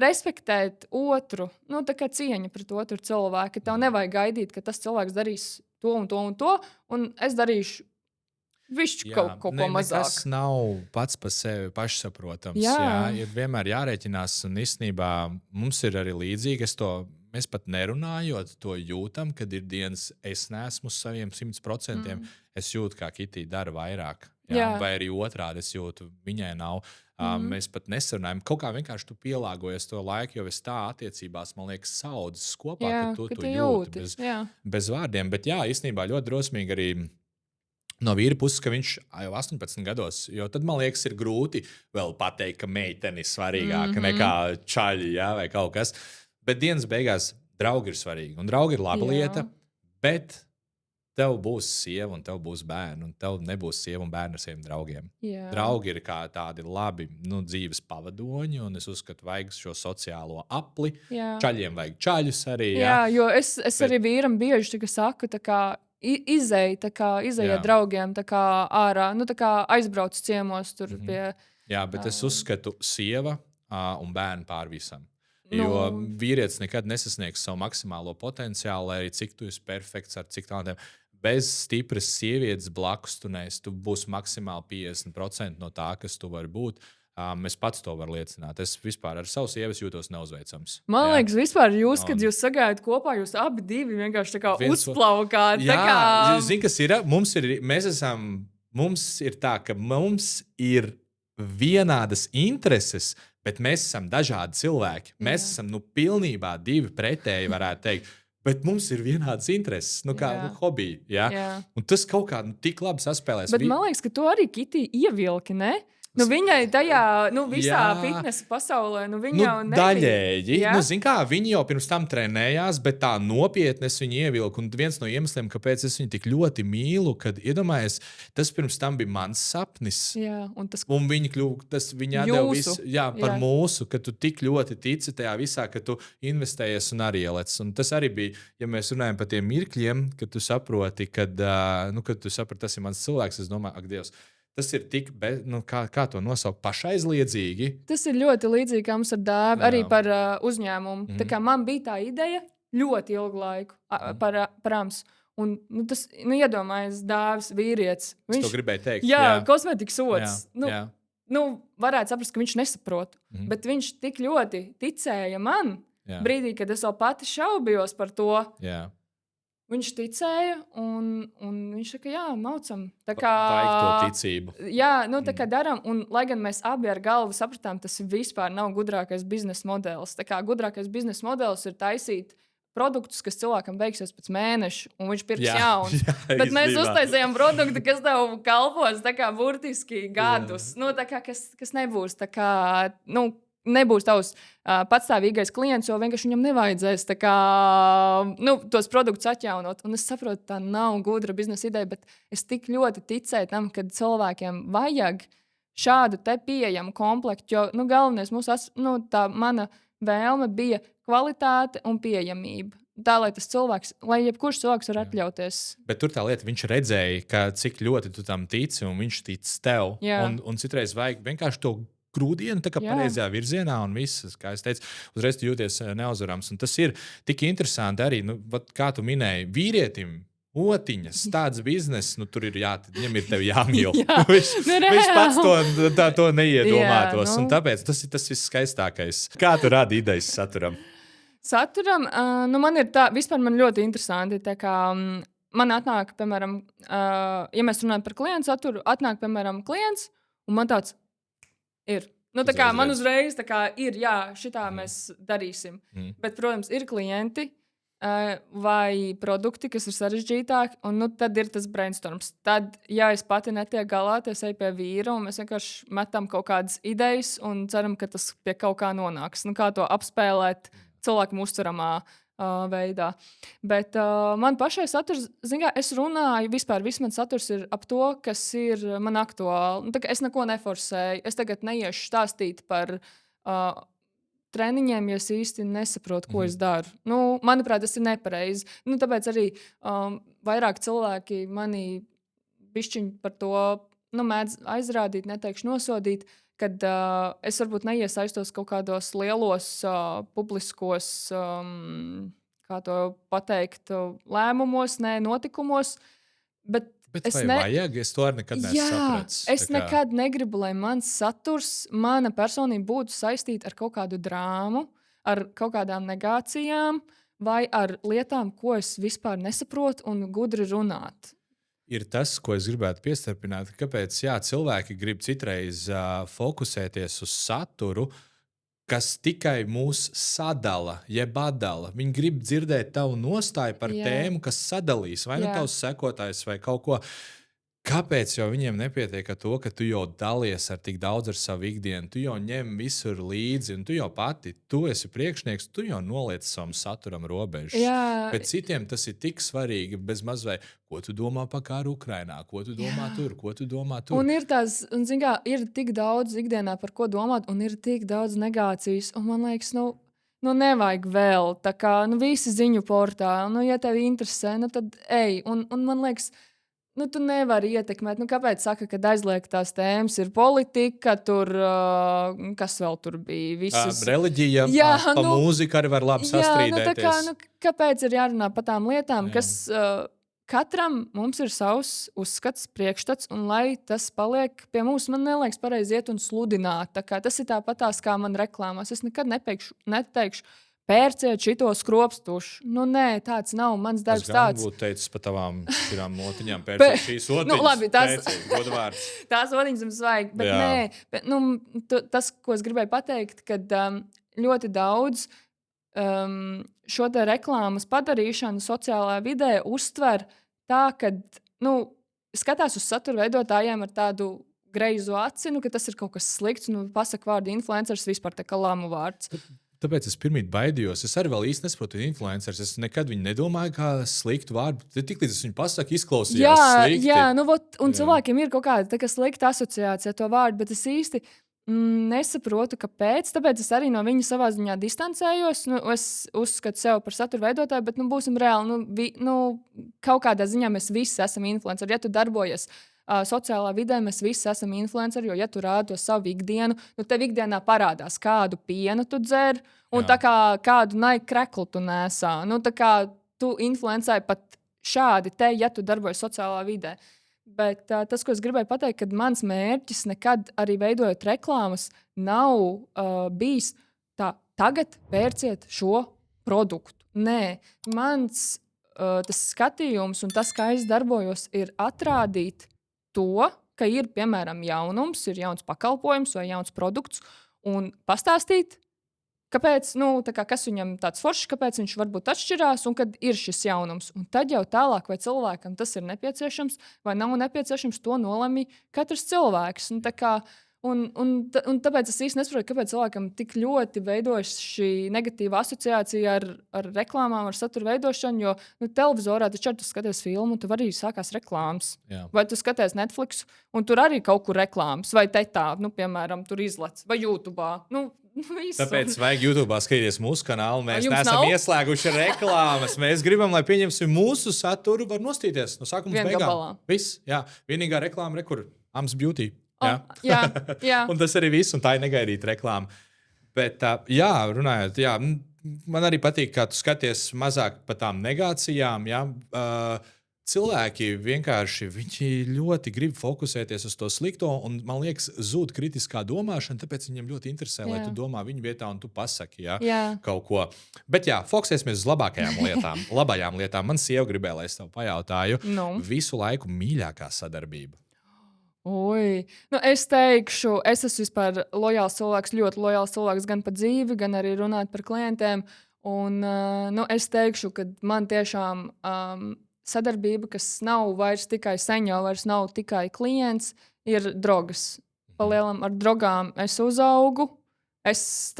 respektēt otru, tā kā cieņa pret otru cilvēku. Tev nevajag gaidīt, ka tas cilvēks darīs to un to un to, un es darīšu kaut ko mazāk. Tas nav pats par sevi pašsaprotams. Ir vienmēr jārēķinās, un īstenībā mums ir arī līdzīgi. Mēs pat nerunājot, to jūtam, kad ir dienas, es neesmu uz saviem 100%. Es jūtu, kā Kitija dara vairāk. Vai arī otrādi es jūtu, viņai nav. Mēs pat nesarunājam. Kaut kā vienkārši tu pielāgojies to laiku, jo es tā attiecībās, man liekas, saudzes kopā, ka tu jūti bez vārdiem. Bet īstenībā ļoti drosmīgi arī no vīra puses, ka viņš jau 18 gados, jo tad, man liekas, ir grūti vēl pateikt, ka meitene ir svarīgāka nekā čaļi, vai kaut kas. Bet dienas beigās draugi ir svarīgi, un draugi ir laba lieta, bet tev būs sieva un tev būs bērni, un tev nebūs sieva un bērni ar saviem draugiem. Draugi ir kā tādi labi dzīves pavadoņi, un es uzskatu, vajag šo sociālo apli. Čaļiem vajag čaļus arī. Jo es arī vīram bieži saku, tā kā izēja draugiem ārā, aizbrauc ciemos tur pie... Bet es uzskatu sieva un bērni pār visam. Jo vīrietis nekad nesasniegs savu maksimālo potenciālu, lai arī cik tu esi perfekts ar cik tādiem. Bez stipras sievietes blakus tu būsi maksimāli 50% no tā, kas tu vari būt. Es pats to varu liecināt. Es vispār ar savu sievu jūtos neuzveicams. Man liekas, vispār kad jūs sagājat kopā, jūs abi divi vienkārši tā kā uzplaukāt. Zini, kas ir? Mums ir tā, ka mums ir vienādas intereses, bet mēs esam dažādi cilvēki. Mēs esam pilnībā divi pretēji, varētu teikt. Bet mums ir vienādas intereses, kā hobija. Un tas kaut kā tik labi saspēlēs. Bet man liekas, ka to arī Kitija ievilki, ne? Nu, viņai tajā, visā fitnesa pasaulē, viņa jau nebija. Daļēji. Zin kā, viņi jau pirms tam trenējās, bet tā nopietni es viņu ievilku. Un viens no iemesliem, kāpēc es viņu tik ļoti mīlu, kad iedomājies, tas pirms tam bija mans sapnis. Jā, un viņa kļuva, viņa deva visu, par mūsu, ka tu tik ļoti tici tajā visā, ka tu investējies un arī ielec. Un tas arī bija, ja mēs runājam par tiem mirkļiem, kad tu saproti, kad tu saproti, tas ir mans cilvēks, es domāju, ak, Dievs. Tas ir tik, kā to nosaukt, pašaizliedzīgi. Tas ir ļoti līdzīgi, kā mums ar Dāvi, arī par uzņēmumu. Tā kā man bija tā ideja ļoti ilgu laiku par AMS. Un tas, iedomājies, Dāvis vīrietis. Viņš to gribēja teikt. Jā, kosmētikas sots. Varētu saprast, ka viņš nesaprot. Bet viņš tik ļoti ticēja man brīdī, kad es vēl pati šaubījos par to. Jā. Viņš ticēja, un viņš saka, jā, maucam. Tā kā vajag to ticību. Jā, tā kā darām, un lai gan mēs abi ar galvu sapratām, tas vispār nav gudrākais biznesa modelis. Tā kā gudrākais biznesa modelis ir taisīt produktus, kas cilvēkam beigsies pēc mēneša, un viņš pirks jaunu. Bet mēs uztaisījām produktu, kas tev kalpos tā kā burtiski gadus. Tā kā kas nebūs tā kā, nebūs tavs patstāvīgais klients, jo vienkārši viņam nevajadzēs tā kā, tos produktus atjaunot. Un es saprotu, tā nav gudra biznesa ideja, bet es tik ļoti ticēju tam, ka cilvēkiem vajag šādu te pieejamu komplektu, jo galvenais tā mana vēlme bija kvalitāte un pieejamība. Tā, lai tas cilvēks, lai jebkurš cilvēks var atļauties. Bet tur tā lieta, viņš redzēja, cik ļoti tu tam tici, un viņš tic tev. Un citreiz vajag vienkārši to grūdienu, tā kā pareizajā virzienā, un viss, kā es teicu, uzreiz tu jūties neuzvarams. Un tas ir tik interesanti arī, kā tu minēji, vīrietim, otiņas, tāds bizness, tur ir viņam ir tevi jāmīl. Viņš pats to neiedomātos, un tāpēc tas ir tas viskaistākais. Kā tu rādi idejas saturam? Saturam, man ir tā, vispār man ļoti interesanti, tā kā man atnāk, piemēram, ja mēs runājam par klientu saturu, atnāk, piemēram, klients, un man tāds ir. Tā kā man uzreiz tā kā ir, jā, šitā mēs darīsim. Bet, protams, ir klienti vai produkti, kas ir sarežģītāki, un tad ir tas brainstorms. Tad, ja es pati netieku galā, tad es eju pie vīra, un mēs vienkārši metam kaut kādas idejas un ceram, ka tas pie kaut kā nonāks. Kā to apspēlēt cilvēkam uztveramā veidā. Bet man pašai saturs, es runāju, vispār viss mans saturs ir ap to, kas ir man aktuāli. Es neko neforsēju. Es tagad neiešu stāstīt par treniņiem, ja es īsti nesaprotu, ko es daru. Manuprāt, tas ir nepareizi. Tāpēc arī vairāk cilvēki mani bišķiņ par to mēdz aizrādīt, neteikšu nosodīt, kad es varbūt neiesaistos kaut kādos lielos publiskos, kā to pateikt, lēmumos, notikumos. Bet vai vajag? Es to arī nekad nesapratu. Es nekad negribu, lai mans saturs, mana personība būtu saistīta ar kaut kādu drāmu, ar kaut kādām negācijām vai ar lietām, ko es vispār nesaprotu un gudri runāt. Ir tas, ko es gribētu piestarpināt, kāpēc cilvēki grib citreiz fokusēties uz saturu, kas tikai mūs sadala, jeb atdala. Viņi grib dzirdēt tavu nostāju par tēmu, kas sadalīs, vai tavs sekotājs vai kaut ko. Kāpēc jau viņiem nepietiek ar to, ka tu jau dalies ar tik daudz ar savu ikdienu, tu jau ņem visur līdzi, un tu jau pati, tu esi priekšnieks, tu jau noliec savam saturam robežas. Bet citiem tas ir tik svarīgi, bez mazvai, ko tu domā par kāru Ukrainā, ko tu domā tur, ko tu domā tur. Un ir tās, un kā, ir tik daudz ikdienā par ko domāt, un ir tik daudz negācijas, un man liekas, nevajag vēl, tā kā, visi ziņu portāli, ja tevi interesē, tad ej, un man liekas, tu nevari ietekmēt. Kāpēc saka, kad aizliegtās tēmas ir politika, tur, kas vēl tur bija? Visas... Reliģija, pa mūziku arī var labi sastrīdēties. Kāpēc ir jārunā par tām lietām, kas katram mums ir savs uzskats, priekšstats, un lai tas paliek pie mums, man neliekas pareizi iet un sludināt. Tas ir tāpatās kā man reklāmās. Es nekad neteikšu, pērciet šito skropstušu. Nē, tāds nav mans darbs. Es būtu teicis par tavām šīm otiņām, pērciet šīs otiņas. Labi, godvārds. Tās otiņas mums vajag, bet nē. Tas, ko es gribēju pateikt, kad ļoti daudz šo te reklāmas padarīšanu sociālajā vidē uztver tā, ka skatās uz satura veidotājiem ar tādu greizo aci, ka tas ir kaut kas slikts. Pasaka vārdu influenceris vispār tā kā lamu vārds. Tāpēc es pirmie baidījos. Es arī vēl īsti nesaprotu influencerus. Es nekad viņu nedomāju kā sliktu vārdu. Tiklīdz es viņu pasaku, izklausījās slikti. Jā, cilvēkiem ir kaut kāda slikta asociācija ar to vārdu, bet es īsti nesaprotu, kāpēc. Tāpēc es arī no viņa savā ziņā distancējos. Es uzskatu sevi par satura veidotāju, bet būsim reāli. Kaut kādā ziņā mēs visi esam influenceri. Ja tu darbojies sociālā vidē, mēs visi esam influenceri, jo, ja tu rādi to savu ikdienu, tev ikdienā parādās, kādu pienu tu dzer un kādu Nike kreklu tu nesā. Tu influencē pat šādi ja tu darbojies sociālā vidē. Bet tas, ko es gribēju pateikt, ka mans mērķis nekad arī veidojot reklāmas nav bijis tagad pērciet šo produktu. Nē, mans tas skatījums un tas, kā es darbojos, ir atrādīt to, ka ir, piemēram, jaunums, ir jauns pakalpojums vai jauns produkts, un pastāstīt, kāpēc, kas viņam tāds foršs, kāpēc viņš varbūt atšķirās, un kad ir šis jaunums. Un tad jau tālāk, vai cilvēkam tas ir nepieciešams, vai nav nepieciešams, to nolemj katrs cilvēks. Un tāpēc es īsti nesaprotu, kāpēc cilvēkam tik ļoti veidojas šī negatīva asociācija ar reklāmām, ar satura veidošanu. Jo televizorā taču tu skaties filmu, un tur arī sākās reklāmas. Jā. Vai tu skaties Netflix, un tur arī kaut kur reklāmas, vai piemēram, tur izlec, vai YouTube. Tāpēc vajag YouTube skatīties mūsu kanālu. Mēs neesam ieslēguši reklāmas. Mēs gribam, lai pieņemsim mūsu saturu, var nostīties no sākuma līdz beigām. Viss, jā. Vienīgā reklāma rekur, Ams Beauty. Jā. Un tas arī viss, un tā ir negaidīta reklāma. Bet, runājot, man arī patīk, kā tu skaties mazāk par tām negācijām. Cilvēki vienkārši ļoti grib fokusēties uz to slikto, un man liekas, zūd kritiskā domāšana, tāpēc viņiem ļoti interesē, lai tu domā viņu vietā un tu pasaki kaut ko. Bet fokusēsimies uz labākajām lietām, labajām lietām. Man sieva gribēja, lai es tev pajautāju, visu laiku mīļākā sadarbība. Es teikšu, es esmu vispār lojāls cilvēks, ļoti lojāls cilvēks gan par dzīvi, gan arī runāt par klientiem. Un, es teikšu, ka man tiešām sadarbība, kas nav vairs tikai seņo, vairs nav tikai klients, ir drogas. Palielam ar drogām es uzaugu. Es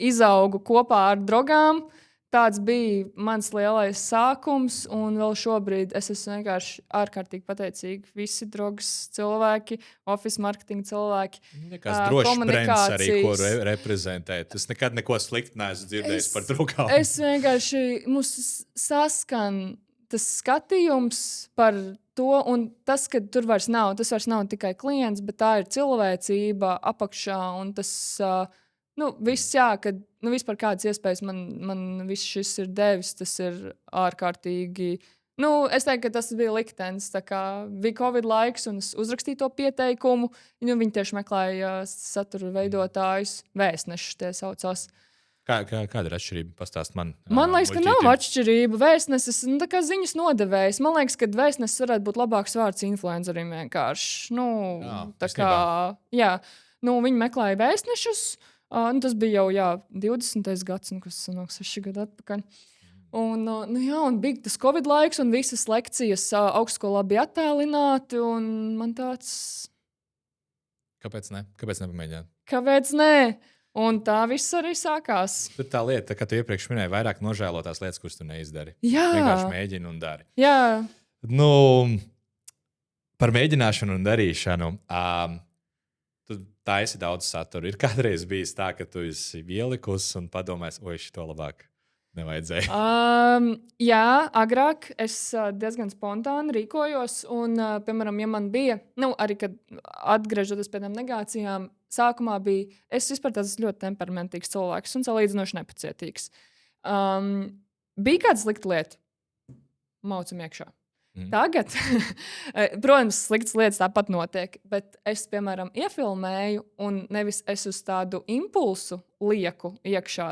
izaugu kopā ar drogām. Tāds bija mans lielais sākums, un vēl šobrīd es esmu vienkārši ārkārtīgi pateicīga. Visi drogas cilvēki, office marketing cilvēki. Kāds drošs brands arī, ko reprezentēt. Es nekad neko sliktu neesmu dzirdējis par drogām. Es vienkārši mums saskan tas skatījums par to, un tas, ka tur vairs nav tikai klients, bet tā ir cilvēcība apakšā, un tas... viss, kad vispār kādas iespējas man viss šis ir devis, tas ir ārkārtīgi. Es teiktu, ka tas bija liktenis. Bija Covid laiks, un es uzrakstīju to pieteikumu. Viņi tieši meklēja satura veidotājus, vēstnešus tie saucās. Kāda ir atšķirība? Pastāst man. Man liekas, ka nav atšķirība. Vēstnesis, ziņas nodevējs. Man liekas, ka vēstnesis varētu būt labāks vārds influencerim vienkārši. Viņi meklēja vēstnešus. Tas bija jau 20. gads, kas sanāk 6 gadu atpakaļ. Un bija tas Covid laiks, un visas lekcijas augstskolā bija attālināti. Man tāds... Kāpēc ne? Kāpēc nepamēģināt? Kāpēc ne? Un tā viss arī sākās. Bet tā lieta, kā tu iepriekš minēji, vairāk nožēlotās lietas, kuras tu neizdari. Jā. Vienkārši mēģini un dari. Jā. Par mēģināšanu un darīšanu. Tā esi daudz satura. Ir kādreiz bijis tā, ka tu esi ielikusi un padomājis, šito labāk nevajadzēja. Jā, agrāk es diezgan spontāni rīkojos. Un, piemēram, ja man bija, arī kad atgriežoties pie tām negācijām, sākumā bija, es vispār tāds ļoti temperamentīgs cilvēks un salīdzinoši nepacietīgs. Bija kāda slikta lieta, maucam iekšā. Tagad, protams, sliktas lietas tāpat notiek, bet es, piemēram, iefilmēju un nevis es uz tādu impulsu lieku iekšā,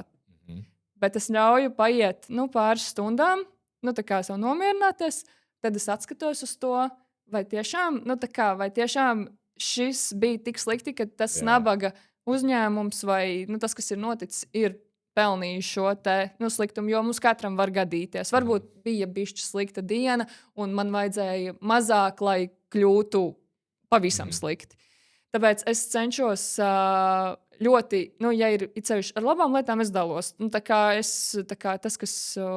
bet es ļauju paiet pāris stundām, tā kā sev nomierināties, tad es atskatos uz to, vai tiešām šis bija tik slikti, ka tas nabaga uzņēmums vai tas, kas ir noticis, ir pelnīju šo sliktumu, jo mums katram var gadīties. Varbūt bija bišķi slikta diena, un man vajadzēja mazāk, lai kļūtu pavisam slikti. Tāpēc es cenšos ļoti, ja ir ceļš ar labām lietām, es dalos. Tā kā tas, kas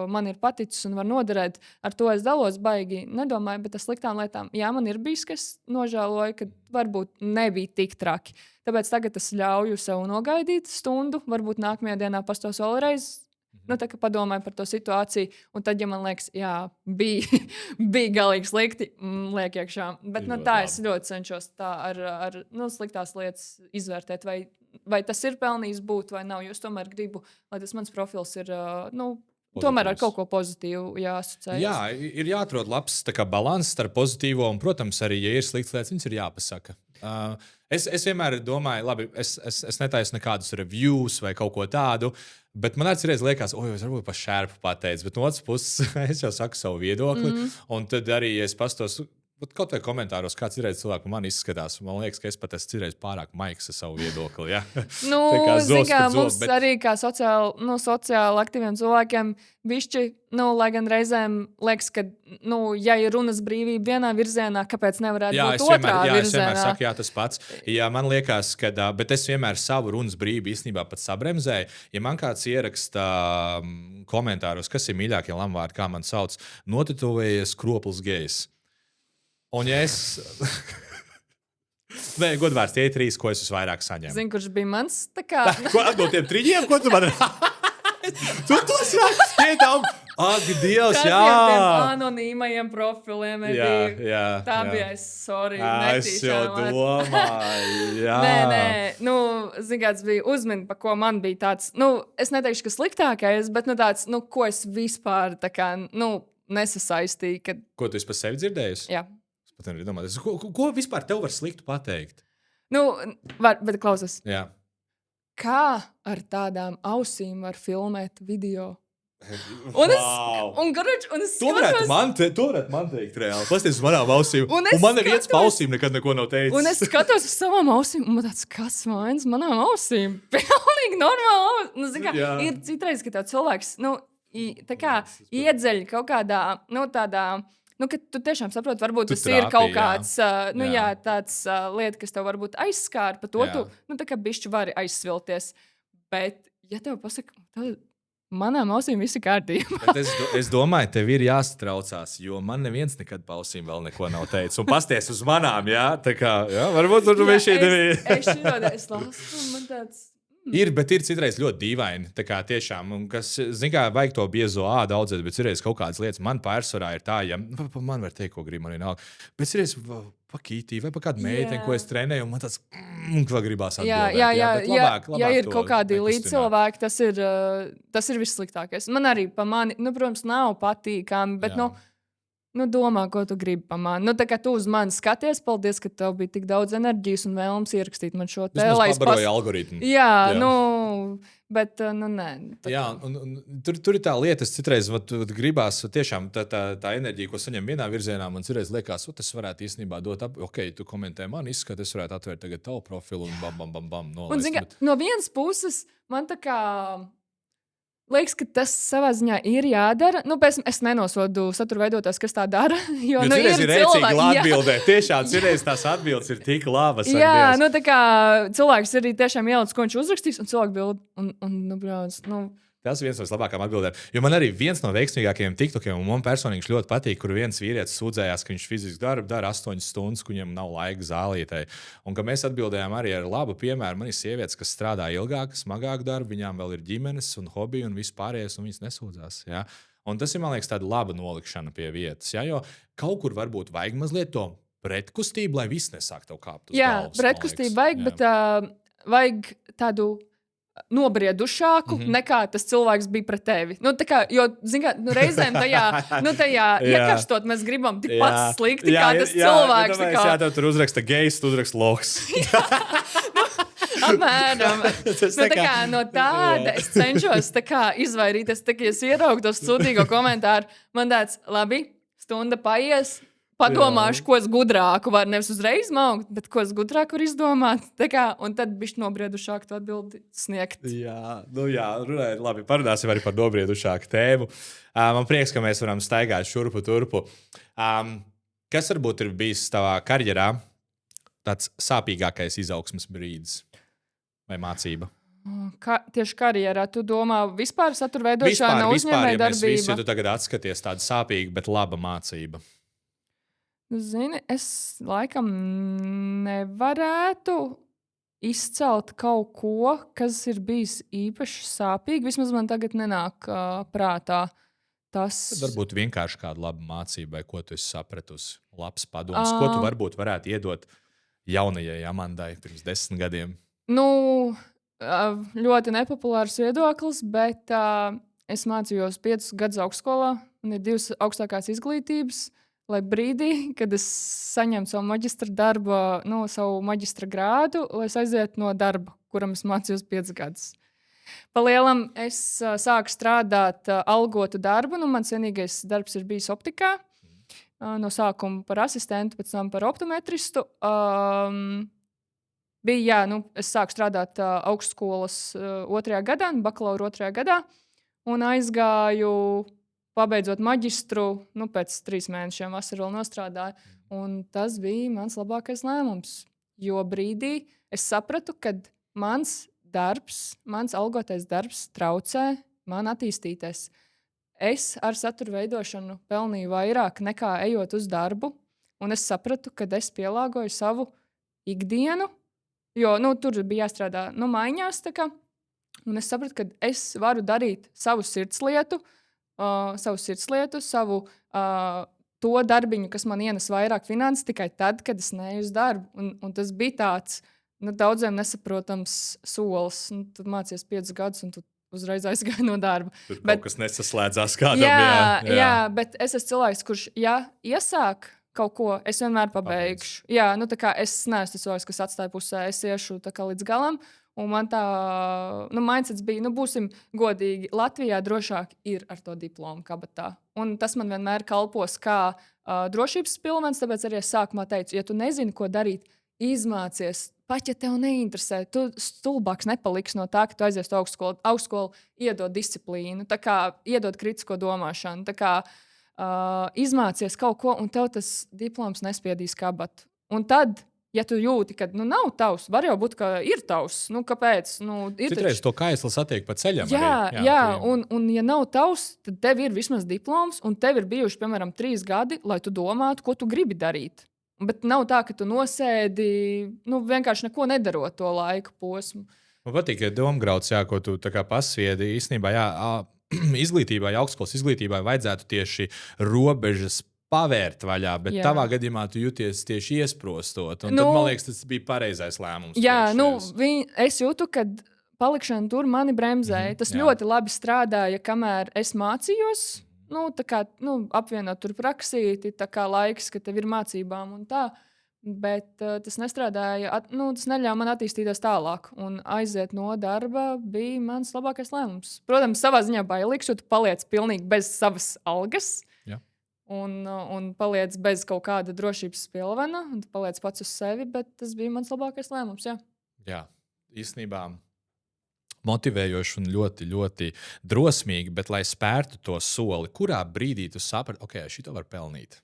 man ir paticis un var noderēt, ar to es dalos baigi. Nedomāju, bet ar sliktām lietām. Jā, man ir bijis, kas nožēloja, ka varbūt nebija tik traki. Tāpēc tagad es ļauju sev nogaidīt stundu, varbūt nākamajā dienā pastos vēlreiz. Tā kā padomāju par to situāciju, un tad, ja man liekas, jā, bija galīgi slikti, liek iekšā. Bet tā es ļoti cenšos tā ar sliktās lietas izvērtēt, vai tas ir pelnījis būt vai nav. Jo es tomēr gribu, lai tas mans profils ir, tomēr ar kaut ko pozitīvu jāasociējas. Jā, ir jāatrod labs balanss starp pozitīvo un, protams, arī, ja ir sliktas lietas, viņas ir jāpasaka. Es vienmēr domāju, labi, es netaisu nekādus reviews vai kaut ko tādu, bet man atceries liekas, es varbūt pa šērpu pateicu, bet no otras puses es jau saku savu viedokli, un tad arī, ja es pastos, kaut vai komentāros, kāds ir cilvēks man izskatās, man liekas, ka es pat esmu cirējis pārāk maiks ar savu viedokli, ja? Mums arī kā sociāli aktīviem cilvēkiem bišķi, lai gan reizēm liekas, ka, ja ir runas brīvība vienā virzienā, kāpēc nevarētu būt otrā virzienā? Jā, es vienmēr saku, jā, tas pats. Jā, man liekas, ka, bet es vienmēr savu runas brīvību īstenībā pat sabremzēju. Ja man kāds ieraksta komentāros, kas ir mīļākie lamvārdi, kā man sauc, notetovējies kropls gejs. Un ja es... Nē, godvārds, tie ir 3, ko es visvairāk saņēmu. Zini, kurš bija mans? Ko no tiem 3, ko tu man... Tu tos rakstiem! Ak, Dievs, jā! Kas tiem anonīmajiem profiliem bija? Tā bija, sorry, netīšām. Es jau domāju, jā. Nē, zini, kāds bija uzmini, pa ko man bija tāds, es neteikšu, ka sliktākais, bet tāds, ko es vispār tā kā, nesasaistīju. Kad... Ko tu esi par sevi dzirdējusi? Jā. Ko vispār tev var sliktu pateikt? Bet klausies. Jā. Kā ar tādām ausīm var filmēt video? To varētu man teikt reāli. Pasties uz manām ausīm. Un man neviens pa ausīm nekad neko nav teicis. Un es skatos uz savām ausīm, un man tāds, kas vainas manām ausīm? Pilnīgi normāli. Ir citreiz, ka tev cilvēks, tā kā iedzeļ kaut kādā, tādā... ka tu tiešām saproti, varbūt tas ir kaut kāds tāds lieta, kas tev varbūt aizskāra, par to tu tā kā bišķi vari aizsvilties. Bet, ja tev pasaka, tad manām ausīm viss ir kārtībā. Es domāju, tev ir jāsatraucās, jo man neviens nekad pa ausīm vēl neko nav teicis. Un pasties uz manām, jā? Tā kā, jā, varbūt tur bija šī devī. Es lasu, un man tāds... Ir, bet ir citreiz ļoti dīvaini. Tā kā tiešām, kas, zin kā, vajag to biezo ādu audzēt, bet citreiz kaut kādas lietas man pārsvarā ir tā, ja man var teikt, ko grib, man ir nav. Bet citreiz pa kītī vai pa kādu meiteni, ko es trenēju, un man tāds, ko gribās atbildēt. Jā, ja ir kaut kādi līdzcilvēki, tas ir vissliktākais. Man arī pa mani, protams, nav patīkami, bet, domā, ko tu gribi pa mani. Tā kā tu uz mani skaties, paldies, ka tev bija tik daudz enerģijas un vēlams ierakstīt man šo te. Vismaz pabaroja algoritmu. Jā, bet, nē. Jā, un tur ir tā lieta, es citreiz gribās tiešām tā enerģija, ko saņem vienā virzienā, man citreiz liekas, tas varētu īstenībā dot tu komentē man izskatu, es varētu atvērt tagad tavu profilu un bam, nolaist. Un, zin, no vienas puses, man tā kā... Liekas, ka tas savā ziņā ir jādara. Es nenosodu satura veidotājus, kas tā dara. Jo ir rēcīgi atbildēt. Tiešām tās atbildes ir tik labas. Jā, tā kā cilvēks arī tiešām ielicis, ko viņš uzrakstīs, un cilvēku bildi. Tas ir viens no labākajiem atbildēm. Jo man arī viens no veiksmīgākajiem TikTokiem, un man personīgi ļoti patīk, kur viens vīrietis sūdzējās, ka viņš fiziski darbu dara 8 stundas, ka viņam nav laika zālītei. Un ka mēs atbildējām arī ar labu piemēru. Man ir sievietes, kas strādā ilgāk, smagāk darbu, viņām vēl ir ģimenes un hobiji un vispārējais, un viņas nesūdzās. Ja? Un tas ir, man liekas, tāda laba nolikšana pie vietas. Ja? Jo kaut kur varbūt vajag mazliet to pretkustību, lai viss nesāk tev kāpt uz galvas. Jā, pretkustību vajag, bet vajag tādu nobriedušāku, nekā tas cilvēks bija pret tevi. Jo, reizēm tajā iekarstot mēs gribam tikpat slikti, kā tas cilvēks. Jā, tev tur uzraksta gejs, tu uzraksta loks. Apmēram. No tāda es cenšos izvairīties, ja es ieraugu to sūdīgo komentāru. Man tāds, labi, stunda paies, padomāšu, ko es gudrāku varu nevis uzreiz maukt, bet ko es gudrāku varu izdomāt. Un tad bišķi nobriedušāk to atbildi sniegt. Jā, runājot, labi, parunāsim arī par nobriedušāku tēmu. Man prieks, ka mēs varam staigāt šurpu turpu. Kas varbūt ir bijis tavā karjerā tāds sāpīgākais izaugsmes brīdis vai mācība? Tieši karjerā tu domā vispār satura veidošana, uzņēmējdarbība? Ja tu tagad atskaties tādu sāpīgu, bet laba mācība. Zini, es laikam nevarētu izcelt kaut ko, kas ir bijis īpaši sāpīgi. Vismaz man tagad nenāk prātā tas. Tad varbūt vienkārši kāda laba mācība, vai ko tu esi sapratusi, labs padoms, ko tu varbūt varētu iedot jaunajai Amandai pirms 10 gadiem. Ļoti nepopulārs viedoklis, bet es mācījos 5 gadus augstskolā, un ir 2 augstākās izglītības. Lai brīdī, kad es saņemu savu maģistra darbu, savu maģistra grādu, lai es aizietu no darba, kuram es mācījos 5 gadus. Palielam es sāku strādāt algotu darbu. Mans vienīgais darbs ir bijis optikā. No sākuma par asistentu, pēc tam par optometristu. Es sāku strādāt augstskolas 2. gadā, bakalaura 2. gadā, un aizgāju. Pabeidzot maģistru, pēc 3 mēnešiem vasaru vēl nostrādāju. Un tas bija mans labākais lēmums. Jo brīdī es sapratu, ka mans algotais darbs traucē man attīstīties. Es ar satura veidošanu pelnīju vairāk nekā ejot uz darbu. Un es sapratu, ka es pielāgoju savu ikdienu, jo tur bija jāstrādā maiņās. Un es sapratu, ka es varu darīt savu sirdslietu, to darbiņu, kas man ienes vairāk finanses, tikai tad, kad es neeju uz darbu. Un tas bija tāds daudziem nesaprotams solis. Tu mācies 5 gadus, un tu uzreiz aizgāji no darba. Tur kaut kas nesaslēdzās kādam. Jā, bet es esmu cilvēks, kurš, iesāk kaut ko, es vienmēr pabeigšu. Jā, es neesmu cilvēks, kas atstāja pusē, es iešu līdz galam. Un man tā mindsets bija, būsim godīgi, Latvijā drošāk ir ar to diplomu kabatā. Un tas man vienmēr kalpos kā drošības pilvens, tāpēc arī es sākumā teicu, ja tu nezini, ko darīt, izmācies. Pat ja tev neinteresē, tu stulbāks nepaliks no tā, ka tu aizies uz augstskolu. Augstskola iedod disciplīnu, iedod kritisko domāšanu. Izmācies kaut ko, un tev tas diploms nespiedīs kabatu. Un tad, ja tu jūti, ka nav tavs, var jau būt, ka ir tavs. Kāpēc? Citreiz to kaisli satiek pa ceļam. Jā, un ja nav tavs, tad tev ir vismaz diploms, un tev ir bijuši, piemēram, 3 gadi, lai tu domātu, ko tu gribi darīt. Bet nav tā, ka tu nosēdi, vienkārši neko nedarot to laika posmu. Man patīk, ja domgrauds, ko tu pasviedi. Īstenībā, izglītībai, augstskolas izglītībai vajadzētu tieši robežas pavērt vaļā, bet tavā gadījumā tu jūties tieši iesprostot. Tad, man liekas, tas bija pareizais lēmums. Es jūtu, ka palikšana tur mani bremzēja. Tas ļoti labi strādāja, kamēr es mācījos. Apvienot tur praksīti, laiks, ka tev ir mācībām un tā. Bet tas nestrādāja, tas neļāva man attīstīties tālāk. Un aiziet no darba bija mans labākais lēmums. Protams, savā ziņā bailīgs, jo tu paliec pilnīgi bez savas algas. Un paliec bez kaut kāda drošības pilvena, un tu paliec pats uz sevi, bet tas bija mans labākais lēmums. Jā, īstenībā motivējoši un ļoti, ļoti drosmīgi, bet lai spērtu to soli, kurā brīdī tu saprati, ok, šito var pelnīt?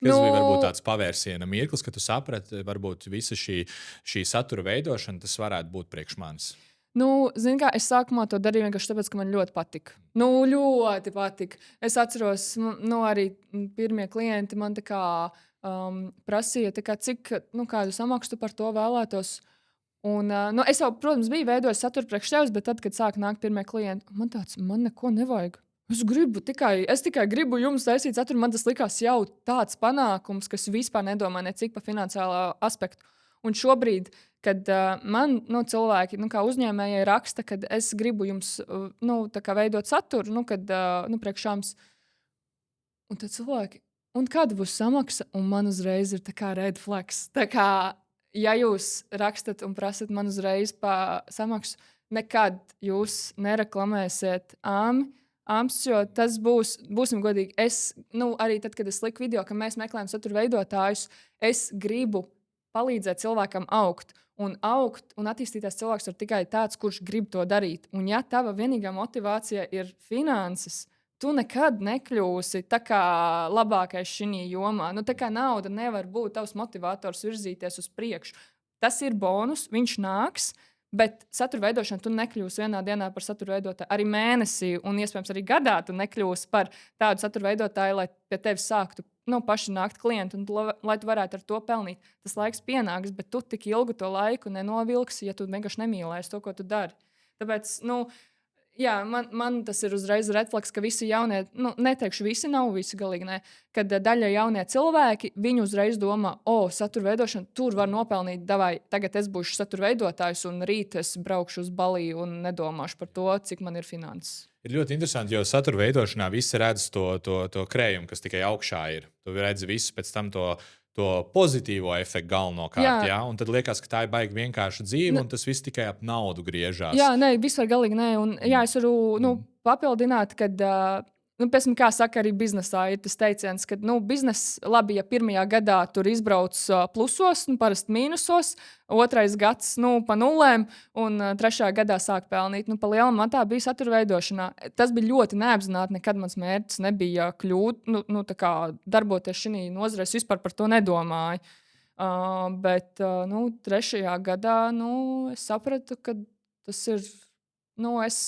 Kas bija varbūt tāds pavērsiena mirklis, ka tu saprati, varbūt visa šī satura veidošana, tas varētu būt priekš manis? Zini kā, es sākumā to darīju vienkārši tāpēc, ka man ļoti patika. Ļoti patika. Es atceros, arī pirmie klienti man prasīja, cik kādu samaksu par to vēlētos. Un, es jau, protams, biju veidojis saturu priekš sevis, bet tad, kad sāk nākt pirmie klienti, man neko nevajag. Es tikai gribu jums taisīt saturu. Man tas likās jau tāds panākums, kas vispār nedomā necik par finansiālo aspektu. Un šobrīd, kad man cilvēki, kā uzņēmēji, raksta, ka es gribu jums veidot saturu, priekš jums. Un tad cilvēki, un kāda būs samaksa? Un man uzreiz ir red flags. Ja jūs rakstat un prasat man uzreiz par samaksu, nekad jūs nereklamēsiet AMS, jo tas būsim godīgi. Es, arī tad, kad es liku video, ka mēs meklējam satura veidotājus, es gribu palīdzēt cilvēkam augt. Un attīstīties cilvēks ir tikai tāds, kurš grib to darīt. Un ja tava vienīgā motivācija ir finanses, tu nekad nekļūsi tā kā labākais šajā jomā. Nu, tā kā nauda nevar būt tavs motivators virzīties uz priekšu. Tas ir bonus, viņš nāks. Bet satura veidošana tu nekļūsi vienā dienā par satura veidotāju. Arī mēnesī, un iespējams arī gadā, tu nekļūsi par tādu satura veidotāju, lai pie tevis sāktu paši nākt klienti, un lai tu varētu ar to pelnīt. Tas laiks pienāks, bet tu tik ilgu to laiku nenovilksi, ja tu vienkārši nemīlēsi to, ko tu dari. Tāpēc, jā, man tas ir uzreiz refleks, ka visi jaunie, neteikšu visi, nav visi galīgi, ne, kad daļa jaunie cilvēki, viņi uzreiz domā, satura veidošana, tur var nopelnīt, davai, tagad es būšu satura veidotājs un rīt es braukšu uz Baliju un nedomāšu par to, cik man ir finanses. Ir ļoti interesanti, jo satura veidošanā visi redz to krējumu, kas tikai augšā ir. Tu redzi visu pēc tam to pozitīvo efektu galvenokārt. Jā. Un tad liekas, ka tā ir baigi vienkārša dzīve, un tas viss tikai ap naudu griežās. Jā, nē, vispār galīgi nē. Un, jā, es varu papildināt, ka, pēcam, kā saka arī biznesā, ir tas teiciens, ka bizness labi, ja pirmajā gadā tur izbrauc plusos, parasti mīnusos, otrais gads pa nulēm, un trešajā gadā sāk pelnīt. Pa lielam man tā bija satura veidošanā. Tas bija ļoti neapzināti. Nekad mans mērķis nebija kļūt, darboties šajā nozarē. Es vispār par to nedomāju. Bet trešajā gadā es sapratu, ka tas ir. Es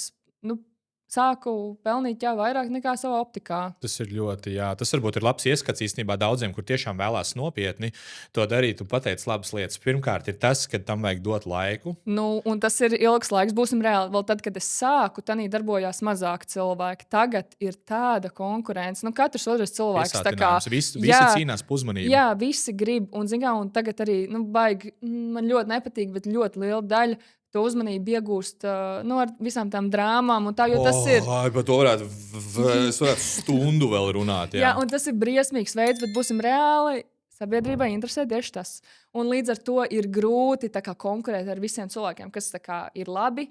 sāku pelnīt vairāk nekā savā optikā. Tas ir ļoti, jā. Tas varbūt ir labs ieskats īstenībā daudziem, kur tiešām vēlās nopietni to darīt. Tu pateici labas lietas. Pirmkārt, ir tas, ka tam vajag dot laiku. Un tas ir ilgs laiks. Būsim reāli. Vēl tad, kad es sāku, tad darbojās mazāk cilvēki. Tagad ir tāda konkurence. Katrs otrs cilvēks tā kā. Visi cīnās par uzmanību. Jā, visi grib. Un tagad arī baigi, man ļoti nepatīk, bet ļoti liela daļa to uzmanību iegūst ar visām tām drāmām. Tas ir. Par to varētu stundu vēl runāt. Jā, un tas ir briesmīgs veids, bet būsim reāli. Sabiedrībai interesē tieši tas. Un līdz ar to ir grūti konkurēt ar visiem cilvēkiem, kas ir labi.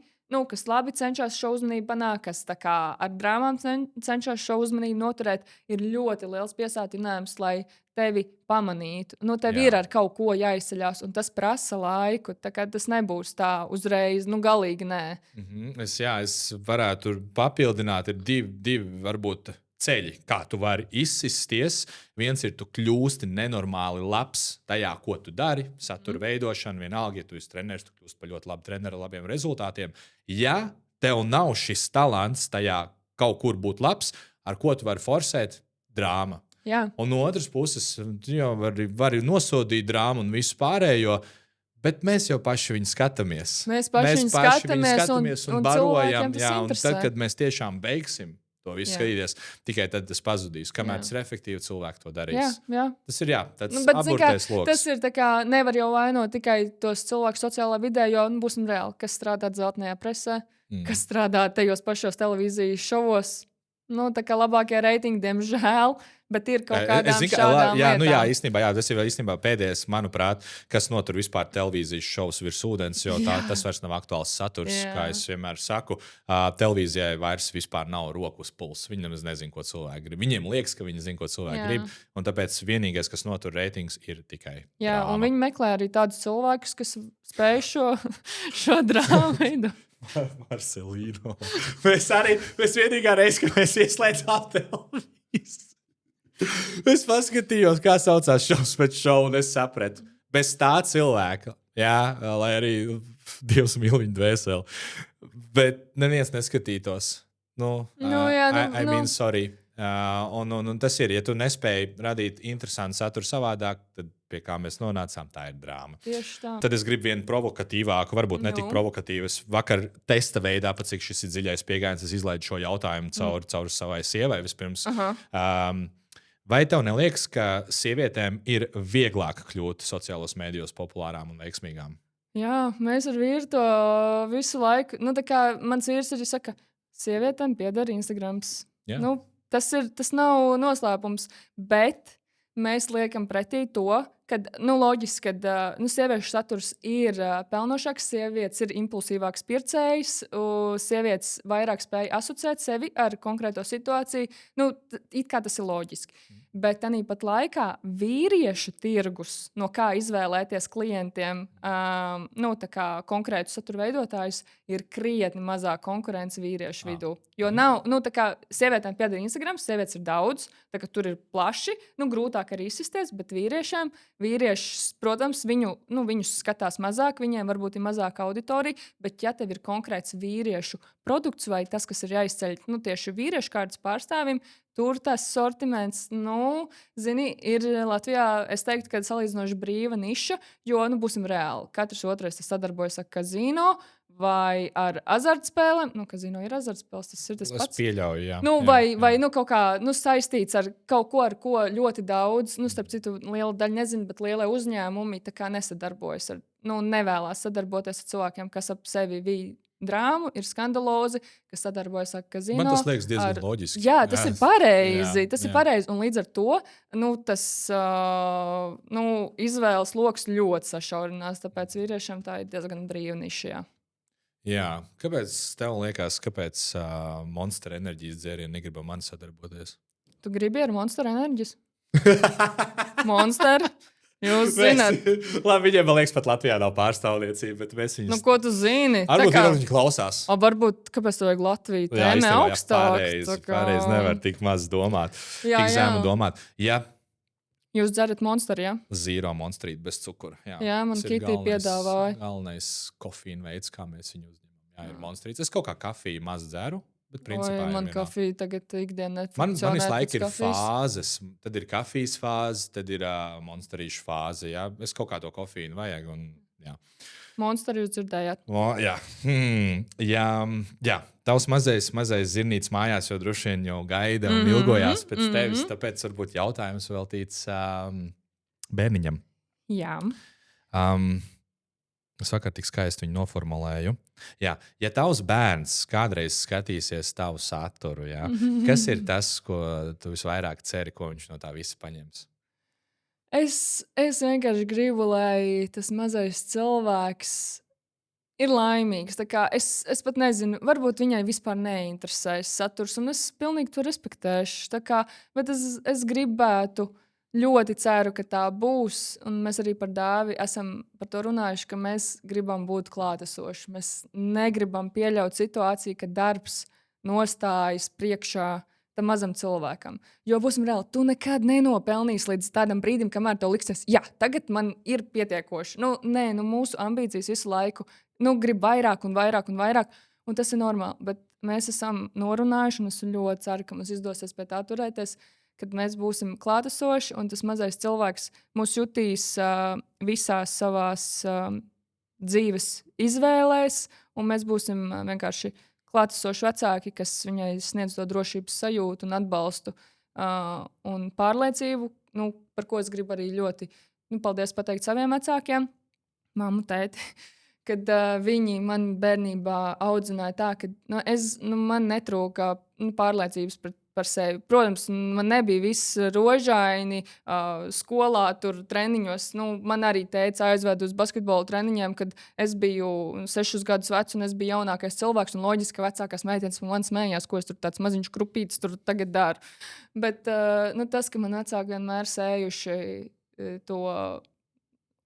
Kas labi cenšas šo uzmanību panākt, kas ar drāmām cenšas šo uzmanību noturēt, ir ļoti liels piesātinājums, lai tevi pamanītu. Tev ir ar kaut ko jāizceļās, un tas prasa laiku. Tas nebūs tā uzreiz, galīgi nē. Es varētu papildināt, ir divi varbūt ceļi, kā tu vari izsisties. Viens ir, tu kļūsti nenormāli labs tajā, ko tu dari. Satura veidošana, vienalga, ja tu esi treneris, tu kļūsti par ļoti labu treneru ar labiem rezultātiem. Ja tev nav šis talants tajā kaut kur būt labs, ar ko tu vari forsēt? Drāma. Jā. Un no otras puses, tu jau vari nosodīt drāmu un visu pārējo, bet mēs jau paši viņu skatāmies. Mēs paši viņu skatāmies un barojam. Un tad, kad mēs tiešām beigsim to visu skatīties, tikai tad tas pazudīs. Kamēr tas ir efektīvi, cilvēki to darīs. Jā. Tas ir tāds aburtais loks. Tas ir nevar jau vainot tikai tos cilvēkus sociālā vidē, jo būsim reāli, kas strādā zeltainajā presē, kas strādā tajos pašos televīzijas šovos. Labākie reitingi, diemžēl, bet ir kaut kādām šādām lietām. Īstenībā, tas ir īstenībā pēdējais, manuprāt, kas notur vispār televīzijas šovus virs ūdens, jo tas vairs nav aktuāls saturs. Kā es vienmēr saku, televīzijai vairs vispār nav rokas pulss. Viņi nemaz nezina, ko cilvēki grib. Viņiem liekas, ka viņi zina, ko cilvēki grib, un tāpēc vienīgais, kas notur reitings, ir tikai drāma. Un viņi meklē arī tādus cilvēkus, kas spēj šo drāmu veidot. Marcelīno. Mēs vienīgā reize, kad mēs ieslēdzām televīziju. Es paskatījos, kā saucās šovs pēc šova, un es sapratu. Bez tā cilvēka, lai arī Dievs mīl viņu dvēseli, bet neviens neskatītos. I mean, sorry. Un tas ir, ja tu nespēji radīt interesantu saturu savādāk, tad pie kā mēs nonācām, tā ir drāma. Tieši tā. Tad es gribu vienu provokatīvāku, varbūt ne tik provokatīvu. Es vakar testa veidā, pat cik šis ir dziļais pieejams, es izlaidu šo jautājumu caur savai sievai vispirms. Vai tev neliekas, ka sievietēm ir vieglāk kļūt sociālos mēdījos populārām un veiksmīgām? Jā, mēs ar vīru to visu laiku. Mans vīrs arī saka, sievietēm pieder Instagrams. Tas nav noslēpums, bet mēs liekam pretī to, ka loģiski, ka sieviešu saturs ir pelnošāks, sievietes ir impulsīvāks pircējs, sievietes vairāk spēj asociēt sevi ar konkrēto situāciju. It kā tas ir loģiski. bet tāpat laikā vīriešu tirgus, no kā izvēlēties klientiem, tā kā konkrētu satura veidotājus, ir krietni mazāk konkurence vīriešu vidū. Jo nav, tā kā sievietēm pieder Instagram, sievietes ir daudz, tā kā tur ir plaši, grūtāk arī izsisties, bet vīrieši, protams, viņus skatās mazāk, viņiem varbūt ir mazāka auditorija, bet ja tev ir konkrēts vīriešu produkts vai tas, kas ir jāizceļ tieši vīriešu kārtas pārstāvim, tur tas sortiments, ir Latvijā, es teiktu, ka salīdzinoši brīva niša, jo, būsim reāli, katrs otrais sadarbojas ar kazino vai ar azartspēlēm. Kazino ir azartspēles, tas ir tas pats. Es pieļauju, jā. Vai kaut kā saistīts ar kaut ko, ar ko ļoti daudz, starp citu, liela daļa nezinu, bet lielie uzņēmumi tā kā nesadarbojas ar, nevēlas sadarboties ar cilvēkiem, kas ap sevi vīd drāmu, ir skandalozi, kas sadarbojas ar kazino. Man tas liekas diezgan loģiski. Jā, tas ir pareizi. Tas ir pareizi. Un līdz ar to tas izvēles lokus ļoti sašaurinās. Tāpēc vīriešiem tā ir diezgan brīva niša. Jā. Kāpēc tev liekas, kāpēc Monster enerģijas dzērieni negrib man sadarboties? Tu gribi ar Monster enerģijas? Monster? Jūs zināt, labi, viņiem, man liekas, pat Latvijā nav pārstāvniecība, bet mēs viņus... ko tu zini? Varbūt viņi klausās. Varbūt, kāpēc tu vajag Latviju? Tēmē augstāk. Pareizi nevar tik maz domāt. Tik zemu domāt. Jā. Jūs dzerat Monsteru, jā? Zero Monsterīt bez cukura. Jā, man Kitī piedāvāja. Galvenais kofīna veids, kā mēs viņu uzņemam. Jā, ir Monsterīts. Es kaut kā kafiju maz dzeru. Man kafija tagad ikdienā nefunkcionē. Man visu laiku ir fāzes. Tad ir kafijas fāze, tad ir monsterīšu fāze. Jā. Es kaut kā to kofīnu vajag. Monsteri jūs dzirdējāt? Jā. Tavs mazais zirnīts mājās jau droši vien jau gaida un ilgojās pēc tevis. Tāpēc varbūt jautājums veltīts bērniņam. Jā. Es vakar tik skaisti viņu noformulēju. Jā, ja tavs bērns kādreiz skatīsies tavu saturu, jā, kas ir tas, ko tu visvairāk ceri, ko viņš no tā visa paņems? Es vienkārši gribu, lai tas mazais cilvēks ir laimīgs. Tā kā es pat nezinu, varbūt viņai vispār neinteresēs saturs, un es pilnīgi to respektēšu. Bet es gribētu... Ļoti ceru, ka tā būs. Un mēs arī par Dāvi esam par to runājuši, ka mēs gribam būt klātesoši. Mēs negribam pieļaut situāciju, ka darbs nostājas priekšā tam mazam cilvēkam. Jo būsim reāli, tu nekad nenopelnīsi līdz tādam brīdim, kamēr tev liksies, jā, tagad man ir pietiekoši. Mūsu ambīcijas visu laiku grib vairāk un vairāk un vairāk. Un tas ir normāli. Bet mēs esam norunājuši, un es ļoti ceru, ka mums izdosies pie tā turēties. Kad mēs būsim klātesoši, un tas mazais cilvēks mūs jutīs visās savās dzīves izvēlēs, un mēs būsim vienkārši klātesoši vecāki, kas viņai sniedz to drošības sajūtu un atbalstu un pārliecību, par ko es gribu arī ļoti paldies pateikt saviem vecākiem, mammu, tēti, kad viņi man bērnībā audzināja tā, ka man netrūka pārliecības par sevi. Protams, man nebija viss rožaini, skolā, tur treniņos. Man arī teica aizved uz basketbola treniņiem, kad es biju 6 gadus vecs un es biju jaunākais cilvēks. Un loģiski, ka vecākās meitenes man smējās, ko es tur tāds maziņš krupītis tur tagad daru. Bet tas, ka man vecāki vienmēr sējuši to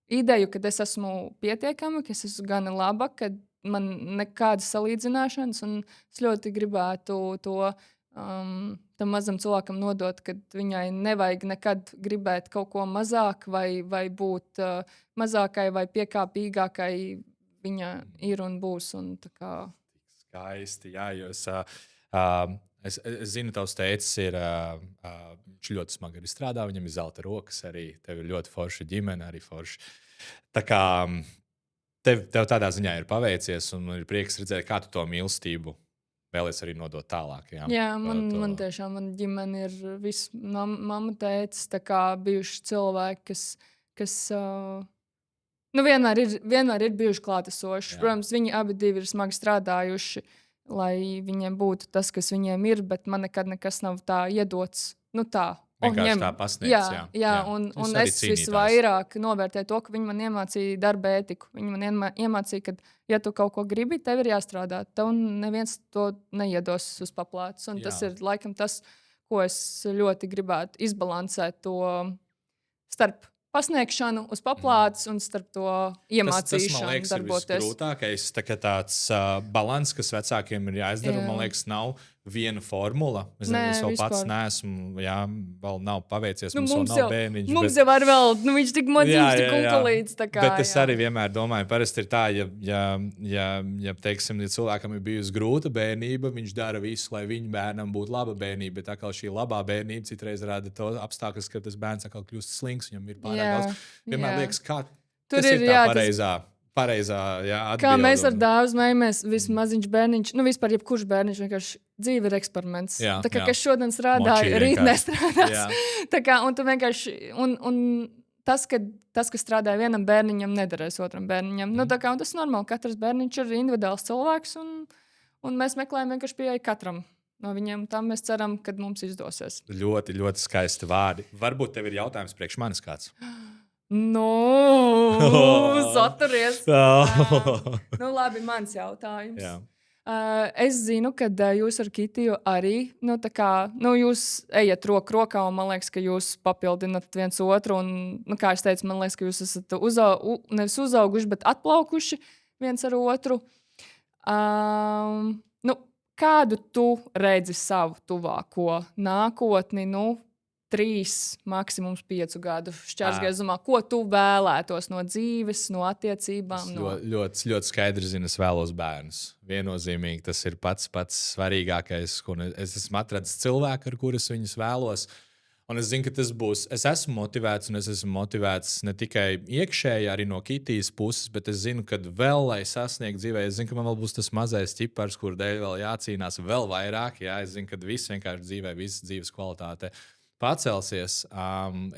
ideju, ka es esmu pietiekama, ka es esmu gana laba, ka man nekādas salīdzināšanas, un es ļoti gribētu to tam mazam cilvēkam nodot, ka viņai nevajag nekad gribēt kaut ko mazāk vai būt mazākai vai piekāpīgākai. Viņa ir un būs. Un Skaisti, jā, jūs... Es zinu, tavs tēcis ir ļoti smagi arī strādā, viņam ir zelta rokas arī, tev ir ļoti forša ģimene, arī forša. Tā kā tev tādā ziņā ir paveicies un ir prieks redzēt, kā tu to mīlestību vēlies arī nodot tālāk. Jā, man tiešām man ģimene ir viss mamma, tētis, tā kā bijuši cilvēki, kas vienmēr ir bijuši klātesoši. Protams, viņi abi divi ir smagi strādājuši, lai viņiem būtu tas, kas viņiem ir, bet man nekad nekas nav tā iedots. Vienkārši tā pasniegts. Jā, un es visvairāk novērtēju to, ka viņi man iemācīja darba ētiku. Viņi man iemācīja, ka, ja tu kaut ko gribi, tev ir jāstrādā. Tev neviens to neiedos uz paplātes. Un tas ir laikam tas, ko es ļoti gribētu izbalansēt to starp pasniegšanu uz paplātes un starp to iemācīšanu. Tas man liekas, darboties. ir visgrūtākais. Tāds balans, kas vecākiem ir jāizdara, man liekas, nav viena formula. Es vēl pats neesmu, vēl nav paveicies. Mums vēl nav bērniņš. Mums jau var vēl, viņš tik maziņš, tik unkalīts. Bet es arī vienmēr domāju, parasti ir tā, ja teiksim, ja cilvēkam ir bijusi grūta bērnība, viņš dara visu, lai viņa bērnam būtu laba bērnība, bet atkal šī labā bērnība citreiz rada to apstākļus, ka tas bērns atkal kļūst slings, viņam ir pārāk daudz. Vienmēr liekas, kā tas ir tā pareizā atbilde. Kā mēs ar dāvu smējamies, vismaziņš bērniņš, vispār jebkurš bērniņš, vienkārši dzīve ir eksperiments. Tā kā kas šodien strādāja, rīt nestrādās. Tā kā, un tu vienkārši, un tas, kas strādāja vienam bērniņam, nederēs otram bērniņam. Tā kā, un tas ir normāli, katrs bērniņš ir individuāls cilvēks, un mēs meklējam vienkārši pieeja katram no viņiem. Tam mēs ceram, ka mums izdosies. Ļoti, ļoti skaisti vārdi. Varbūt tev ir jautājums priekš manis kāds? Saturies. Labi, mans jautājums. Es zinu, ka jūs ar Kitiju arī, jūs ejat roku rokā, un man liekas, ka jūs papildināt viens otru, un, kā es teicu, man liekas, ka jūs esat nevis uzauguši, bet atplaukuši viens ar otru. Kādu tu redzi savu tuvāko nākotni, 3, maksimums 5 gadu šķērsgriezumā. Ko tu vēlētos no dzīves, no attiecībām? Ļoti skaidri zinu, es vēlos bērnus. Viennozīmīgi tas ir pats svarīgākais, ko es esmu atradzis cilvēku, ar kurus viņus vēlos. Un es zinu, ka tas būs. Es esmu motivēts, un es esmu motivēts ne tikai iekšēji, arī no Kitijas puses, bet es zinu, ka vēl, lai sasniegtu dzīvē, es zinu, ka man vēl būs tas mazais ķipars, kur dēļ vēl jācīnās vēl vairāk. Es zinu, ka viss vienkārši dzīvē, visas dzīves kvalitāte pacelsies.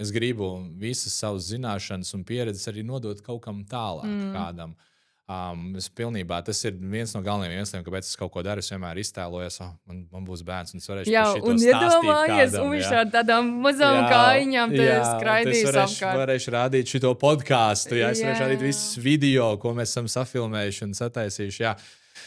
Es gribu visas savas zināšanas un pieredzes arī nodot kaut kam tālāk, kādam. Es pilnībā, tas ir viens no galvenajiem iemesliem, kāpēc es kaut ko daru. Es vienmēr iztēlojos, man būs bērns, un es varēšu par šito stāstīt kādam. Un viņš ar tādām mazām kājiņām skraidīs apkārt. Varēšu rādīt šito podcastu, es varēšu rādīt visus video, ko mēs esam safilmējuši un sataisījuši.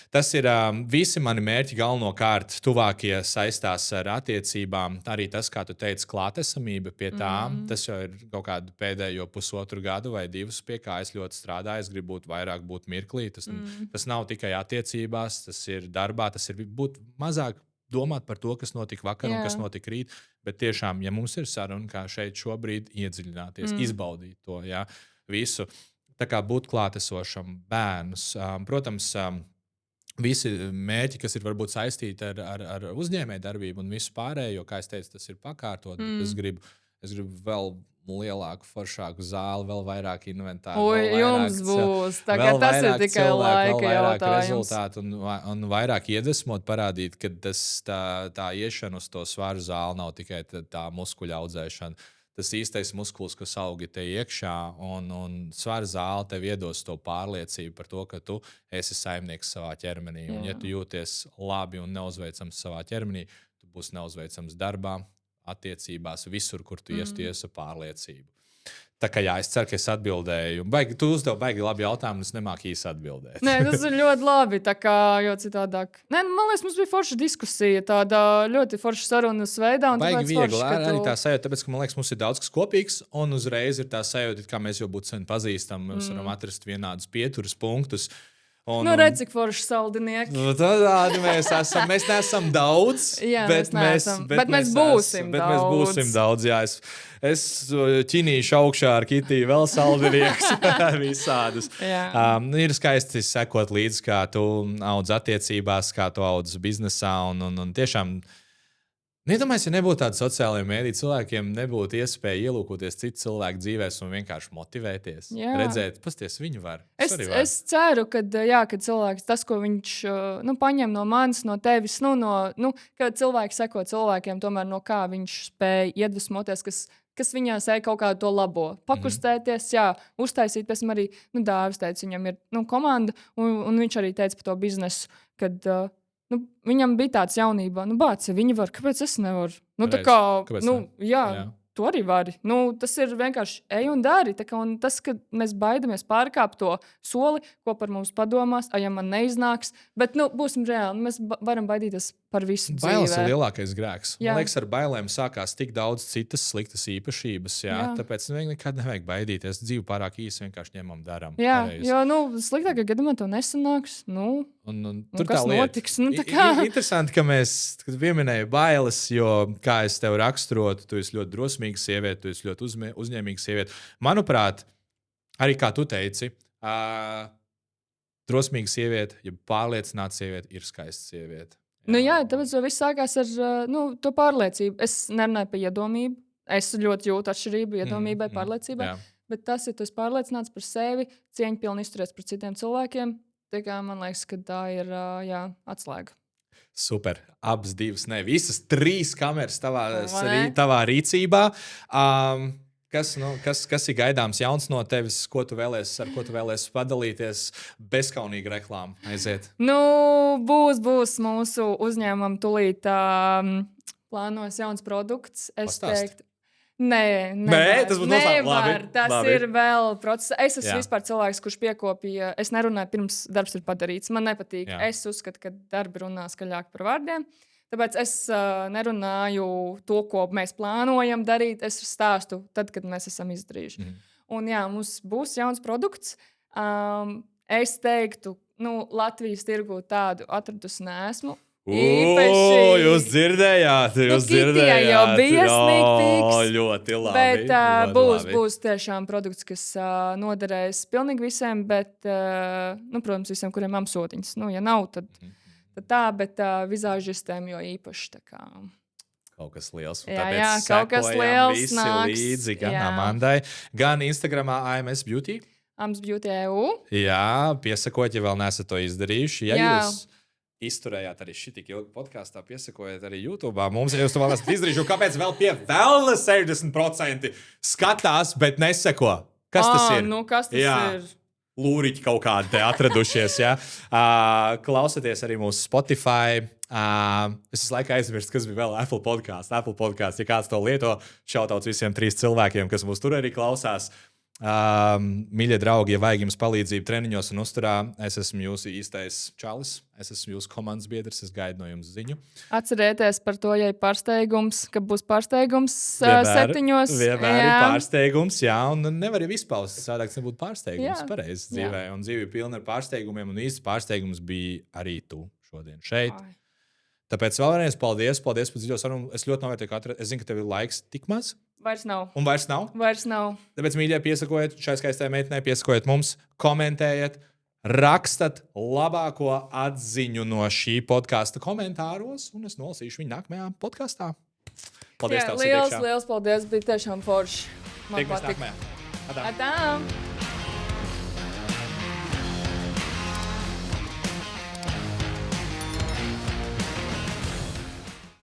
Tas ir visi mani mērķi galvenokārt tuvākie saistās ar attiecībām. Arī tas, kā tu teici, klātesamība pie tām. Tas jau ir kaut kādu pēdējo 1,5 gadu vai 2, pie kā es ļoti strādāju. Es gribu vairāk būt mirklī. Tas nav tikai attiecībās, tas ir darbā, tas ir būt mazāk domāt par to, kas notika vakar un kas notika rīt. Bet tiešām, ja mums ir saruna, kā šeit šobrīd iedziļināties, izbaudīt to visu. Tā kā būt klātesošam, bērnus. Protams, visi mērķi, kas ir varbūt saistīti ar uzņēmējdarbību un visu pārējo, kā es teicu, tas ir pakārtot. Es gribu vēl lielāku, foršāku zāli, vēl vairāk inventāru. Jums būs. Tagad tas ir tikai laika jautājums. Rezultātu un vairāk iedvesmot, parādīt, ka tā iešana uz to svaru zāli nav tikai tā muskuļa audzēšana. Tas īstais muskulis, kas augi te iekšā, un svara zāle tev iedos to pārliecību par to, ka tu esi saimnieks savā ķermenī. Un, ja tu jūties labi un neuzveicams savā ķermenī, tu būsi neuzveicams darbā, attiecībās, visur, kur tu ies ar pārliecību. Tā kā es ceru, ka es atbildēju. Tu uzdevi baigi labi jautājumu, un es nemāku īsi atbildēt. Nē, tas ir ļoti labi, tā kā jau citādāk. Man liekas, mums bija forša diskusija, tāda ļoti forša sarunas veidā. Baigi viegli, arī tā sajūta, tāpēc, ka man liekas, mums ir daudz kas kopīgs, un uzreiz ir tā sajūta, kā mēs jau būtu sen pazīstami, mēs varam atrast vienādus pieturas punktus. Redz, cik forši saldinieki. Tādi mēs esam. Mēs neesam daudz, bet mēs būsim daudz. Es ķinīšu augšā ar Kitiju vēl saldinieks visādus. Ir skaisti sekot līdzi, kā tu audz attiecībās, kā tu audz biznesā. Un tiešām, nedomājies, ja nebūtu tādi sociālajie mēdīji, cilvēkiem nebūtu iespēja ielūkoties citu cilvēku dzīvēs un vienkārši motivēties. Redzēt, pasties, viņi var. Es ceru, ka cilvēks, tas, ko viņš paņem no manis, no tevis, ka cilvēki seko cilvēkiem, tomēr no kā viņš spēj iedvesmoties, kas viņā sēž kaut kādu to labo. Pakustēties, uztaisīt, pēc tam arī, Dāvis teica, viņam ir komanda, un viņš arī teica par to biznesu, kad viņam bija tāds jaunībā, bāc, ja viņi var, kāpēc es nevaru? Tu arī vari. Tas ir vienkārši ej un dari. Un tas, ka mēs baidamies pārkāpt to soli, ko par mums padomās, ja man neiznāks, bet būsim reāli, mēs varam baidīties par visu Bailes dzīvi. ir lielākais grēks. Jā. Man liekas, ar bailēm sākās tik daudz citas sliktas īpašības. Jā? Jā. Tāpēc nekad nevajag baidīties. Dzīve pārāk īsa, vienkārši ņemam, darām. Jā, Pareizi. jo sliktākajā gadījumā to nesanāks. Tur kas tā lieta. notiks? Tā kā... Interesanti, ka mēs pieminējām bailes, jo, kā es tev raksturotu, tu esi ļoti drosmīga sieviete, tu esi ļoti uzņēmīga sieviete. Manuprāt, arī kā tu teici, drosmīga sieviete, ja pārliecināta sieviete, ir skaista sieviete. Jā, tāpēc viss sākās ar to pārliecību. Es nerunāju par iedomību. Es ļoti jūtu atšķirību iedomībai, pārliecībai. Jā. Bet tas, ja tu esi pārliecināts par sevi, cieņpilni izturies pret citiem cilvēkiem, man liekas, ka tā ir atslēga. Super. Abas divas, ne visas trīs kameras tavā rīcībā. Kas ir gaidāms jauns no tevis, ar ko tu vēlēsies padalīties? Bezskaunīga reklāma aiziet. Būs mūsu uzņēmumam tūlīt plānos jauns produkts. Es teiktu, Nē, tas būtu noslēgts. Tas ir vēl process. Es esmu vispār cilvēks, kurš piekopīja. Es nerunāju pirms darbs ir padarīts. Man nepatīk. Jā. Es uzskatu, ka darbi runā skaļāk par vārdiem. Tāpēc es nerunāju to, ko mēs plānojam darīt. Es stāstu tad, kad mēs esam izdarījuši. Un mums būs jauns produkts. Es teiktu, Latvijas tirgū tādu atradusi neesmu. Jūs dzirdējāt, jau bija sneak ļoti labi. Bet būs tiešām produkts, kas noderēs pilnīgi visiem, bet, protams, visiem, kuriem amsotiņas. Ja nav, tad tā, bet vizāžistiem jo īpaši. Kaut kas liels. Jā, kaut kas liels nāks. Līdzi gan Amandai, gan Instagramā AMS Beauty. AMS Beauty EU. Jā, piesakot, ja vēl neesat to izdarījuši. Ja jūs izturējāt arī šitik ilgu podkāstā, piesakojot arī YouTube. Mums jau to vēl esat izdarījuši, kāpēc vēl pie vēlna 60% skatās, bet neseko. Kas tas ir? Kas tas ir? Lūriķi kaut kādi te atradušies. Ja? Klausieties arī mūsu Spotify. Es visu laiku aizmirstu, kas bija vēl Apple podkāsts. Ja kāds to lieto, šautauts visiem 3 cilvēkiem, kas mūs tur arī klausās. Mīļie draugi, ja vajag jums palīdzību treniņos un uzturā, es esmu jūsu īstais čalis, es esmu jūsu komandas biedrs, es gaidu no jums ziņu. Atcerieties par to, ja ir pārsteigums, ka būs pārsteigums 7. Vienmēr ir pārsteigums, un nevar jau izpaust, sādāk tas nebūtu pārsteigums pareizi dzīvē, un dzīve ir pilna ar pārsteigumiem, un īsts pārsteigums bija arī tu šodien šeit. Tāpēc vēlreiz paldies par dziļo sarunu. Es ļoti novērtēju katru. Es zinu, ka tev ir laiks tik maz. Vairs nav. Un vairs nav? Vairs nav. Tāpēc, mīļie, piesakojiet šai skaistai meitenei, piesakojiet mums, komentējiet, rakstat labāko atziņu no šī podkāsta komentāros, un es nolasīšu viņu nākamajā podkāstā. Paldies, tev! Liels paldies, bija tiešām forši. Tiekamies nākamajā. Atā!